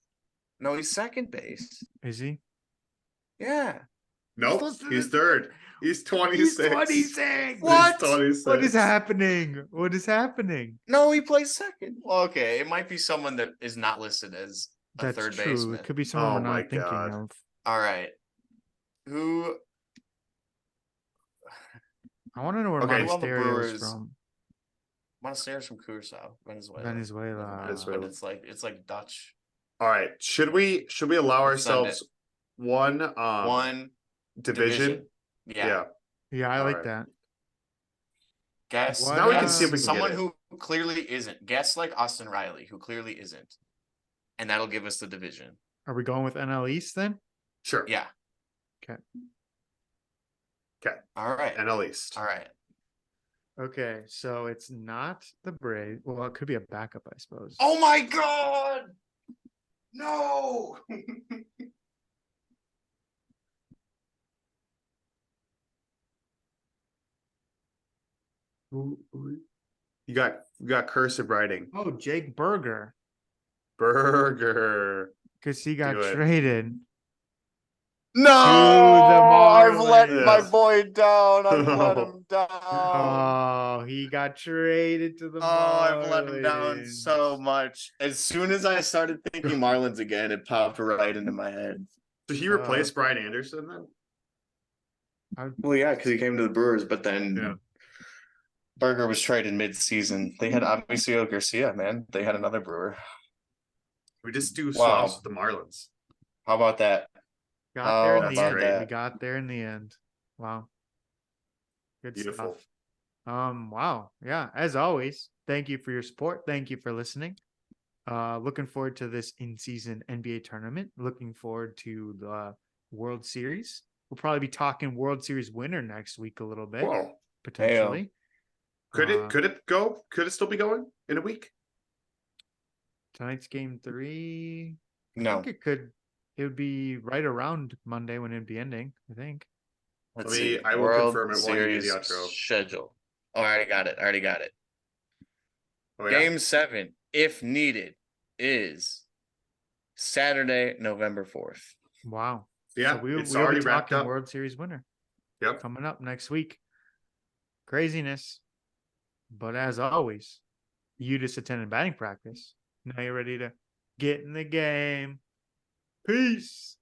Speaker 3: No, he's second base.
Speaker 1: Is he?
Speaker 3: Yeah.
Speaker 2: Nope, he's third. He's 26.
Speaker 1: He's 26.
Speaker 3: What?
Speaker 2: He's 26.
Speaker 1: What is happening? What is happening?
Speaker 3: No, he plays second. Well, okay, it might be someone that is not listed as a
Speaker 1: That's
Speaker 3: third
Speaker 1: true.
Speaker 3: baseman.
Speaker 1: It could be someone
Speaker 2: Oh
Speaker 1: we're
Speaker 2: my
Speaker 1: not thinking
Speaker 2: God.
Speaker 1: of.
Speaker 3: All right. Who?
Speaker 1: I want to know where
Speaker 2: Okay.
Speaker 3: Who on the
Speaker 1: Monasterio
Speaker 3: Brewers?
Speaker 1: is from.
Speaker 3: Monastero's from Curacao, Venezuela.
Speaker 1: Venezuela.
Speaker 3: But it's like Dutch.
Speaker 2: All right. Should we allow
Speaker 3: Let's send
Speaker 2: ourselves one
Speaker 3: One
Speaker 2: division?
Speaker 3: Yeah.
Speaker 1: Yeah, I
Speaker 2: All
Speaker 1: like
Speaker 2: right.
Speaker 1: that.
Speaker 3: Guess.
Speaker 1: What, Now we can see if
Speaker 2: we can
Speaker 3: someone
Speaker 2: get it.
Speaker 3: who clearly isn't. Guess like Austin Riley, who clearly isn't, and that'll give us the division.
Speaker 1: Are we going with NL East then?
Speaker 2: Sure.
Speaker 3: Yeah.
Speaker 1: Okay.
Speaker 2: Okay.
Speaker 3: All right.
Speaker 2: NL East.
Speaker 3: All right.
Speaker 1: Okay, so it's not the Braves. Well, it could be a backup, I suppose.
Speaker 3: Oh my God! No.
Speaker 2: You got cursive writing.
Speaker 1: Oh, Jake Berger,
Speaker 2: Burger.
Speaker 1: because he got
Speaker 2: Do it.
Speaker 1: traded.
Speaker 3: No, I've let my
Speaker 2: Marlins.
Speaker 3: boy down. I've let him down.
Speaker 1: Oh, he got traded to the
Speaker 3: I've let him down
Speaker 1: Marlins.
Speaker 3: so much. As soon as I started thinking Marlins again, it popped right into my head.
Speaker 2: Did he replace Brian Anderson then?
Speaker 3: Well, yeah, because he came to the Brewers, but then
Speaker 2: Yeah.
Speaker 3: Berger was traded mid-season. They had obviously Garcia, man. They had another Brewer.
Speaker 2: We just do
Speaker 3: Wow.
Speaker 2: swaps with the Marlins.
Speaker 3: How about that?
Speaker 1: Got there in
Speaker 3: How
Speaker 1: the
Speaker 3: about
Speaker 1: end.
Speaker 3: that?
Speaker 1: We got there in the end. Wow. Good
Speaker 2: Beautiful.
Speaker 1: stuff. Wow. Yeah, as always, thank you for your support. Thank you for listening. Looking forward to this in-season NBA tournament. Looking forward to the World Series. We'll probably be talking World Series winner next week a little bit,
Speaker 2: Whoa.
Speaker 1: potentially.
Speaker 2: Could it still be going in a week?
Speaker 1: Tonight's game 3. I
Speaker 3: No.
Speaker 1: think it would be right around Monday when it'd be ending, I think.
Speaker 3: Let's
Speaker 2: Let me-
Speaker 3: see.
Speaker 2: I will
Speaker 3: World
Speaker 2: confirm it while you do the
Speaker 3: Series
Speaker 2: outro.
Speaker 3: schedule. Oh, I already got it.
Speaker 2: Oh, yeah?
Speaker 3: Game 7, if needed, is Saturday, November 4th.
Speaker 1: Wow.
Speaker 2: Yeah,
Speaker 1: So
Speaker 2: it's
Speaker 1: we'll
Speaker 2: already
Speaker 1: be
Speaker 2: wrapped
Speaker 1: talking
Speaker 2: up.
Speaker 1: World Series winner
Speaker 2: Yep.
Speaker 1: coming up next week. Craziness. But as always, you just attended batting practice. Now you're ready to get in the game. Peace.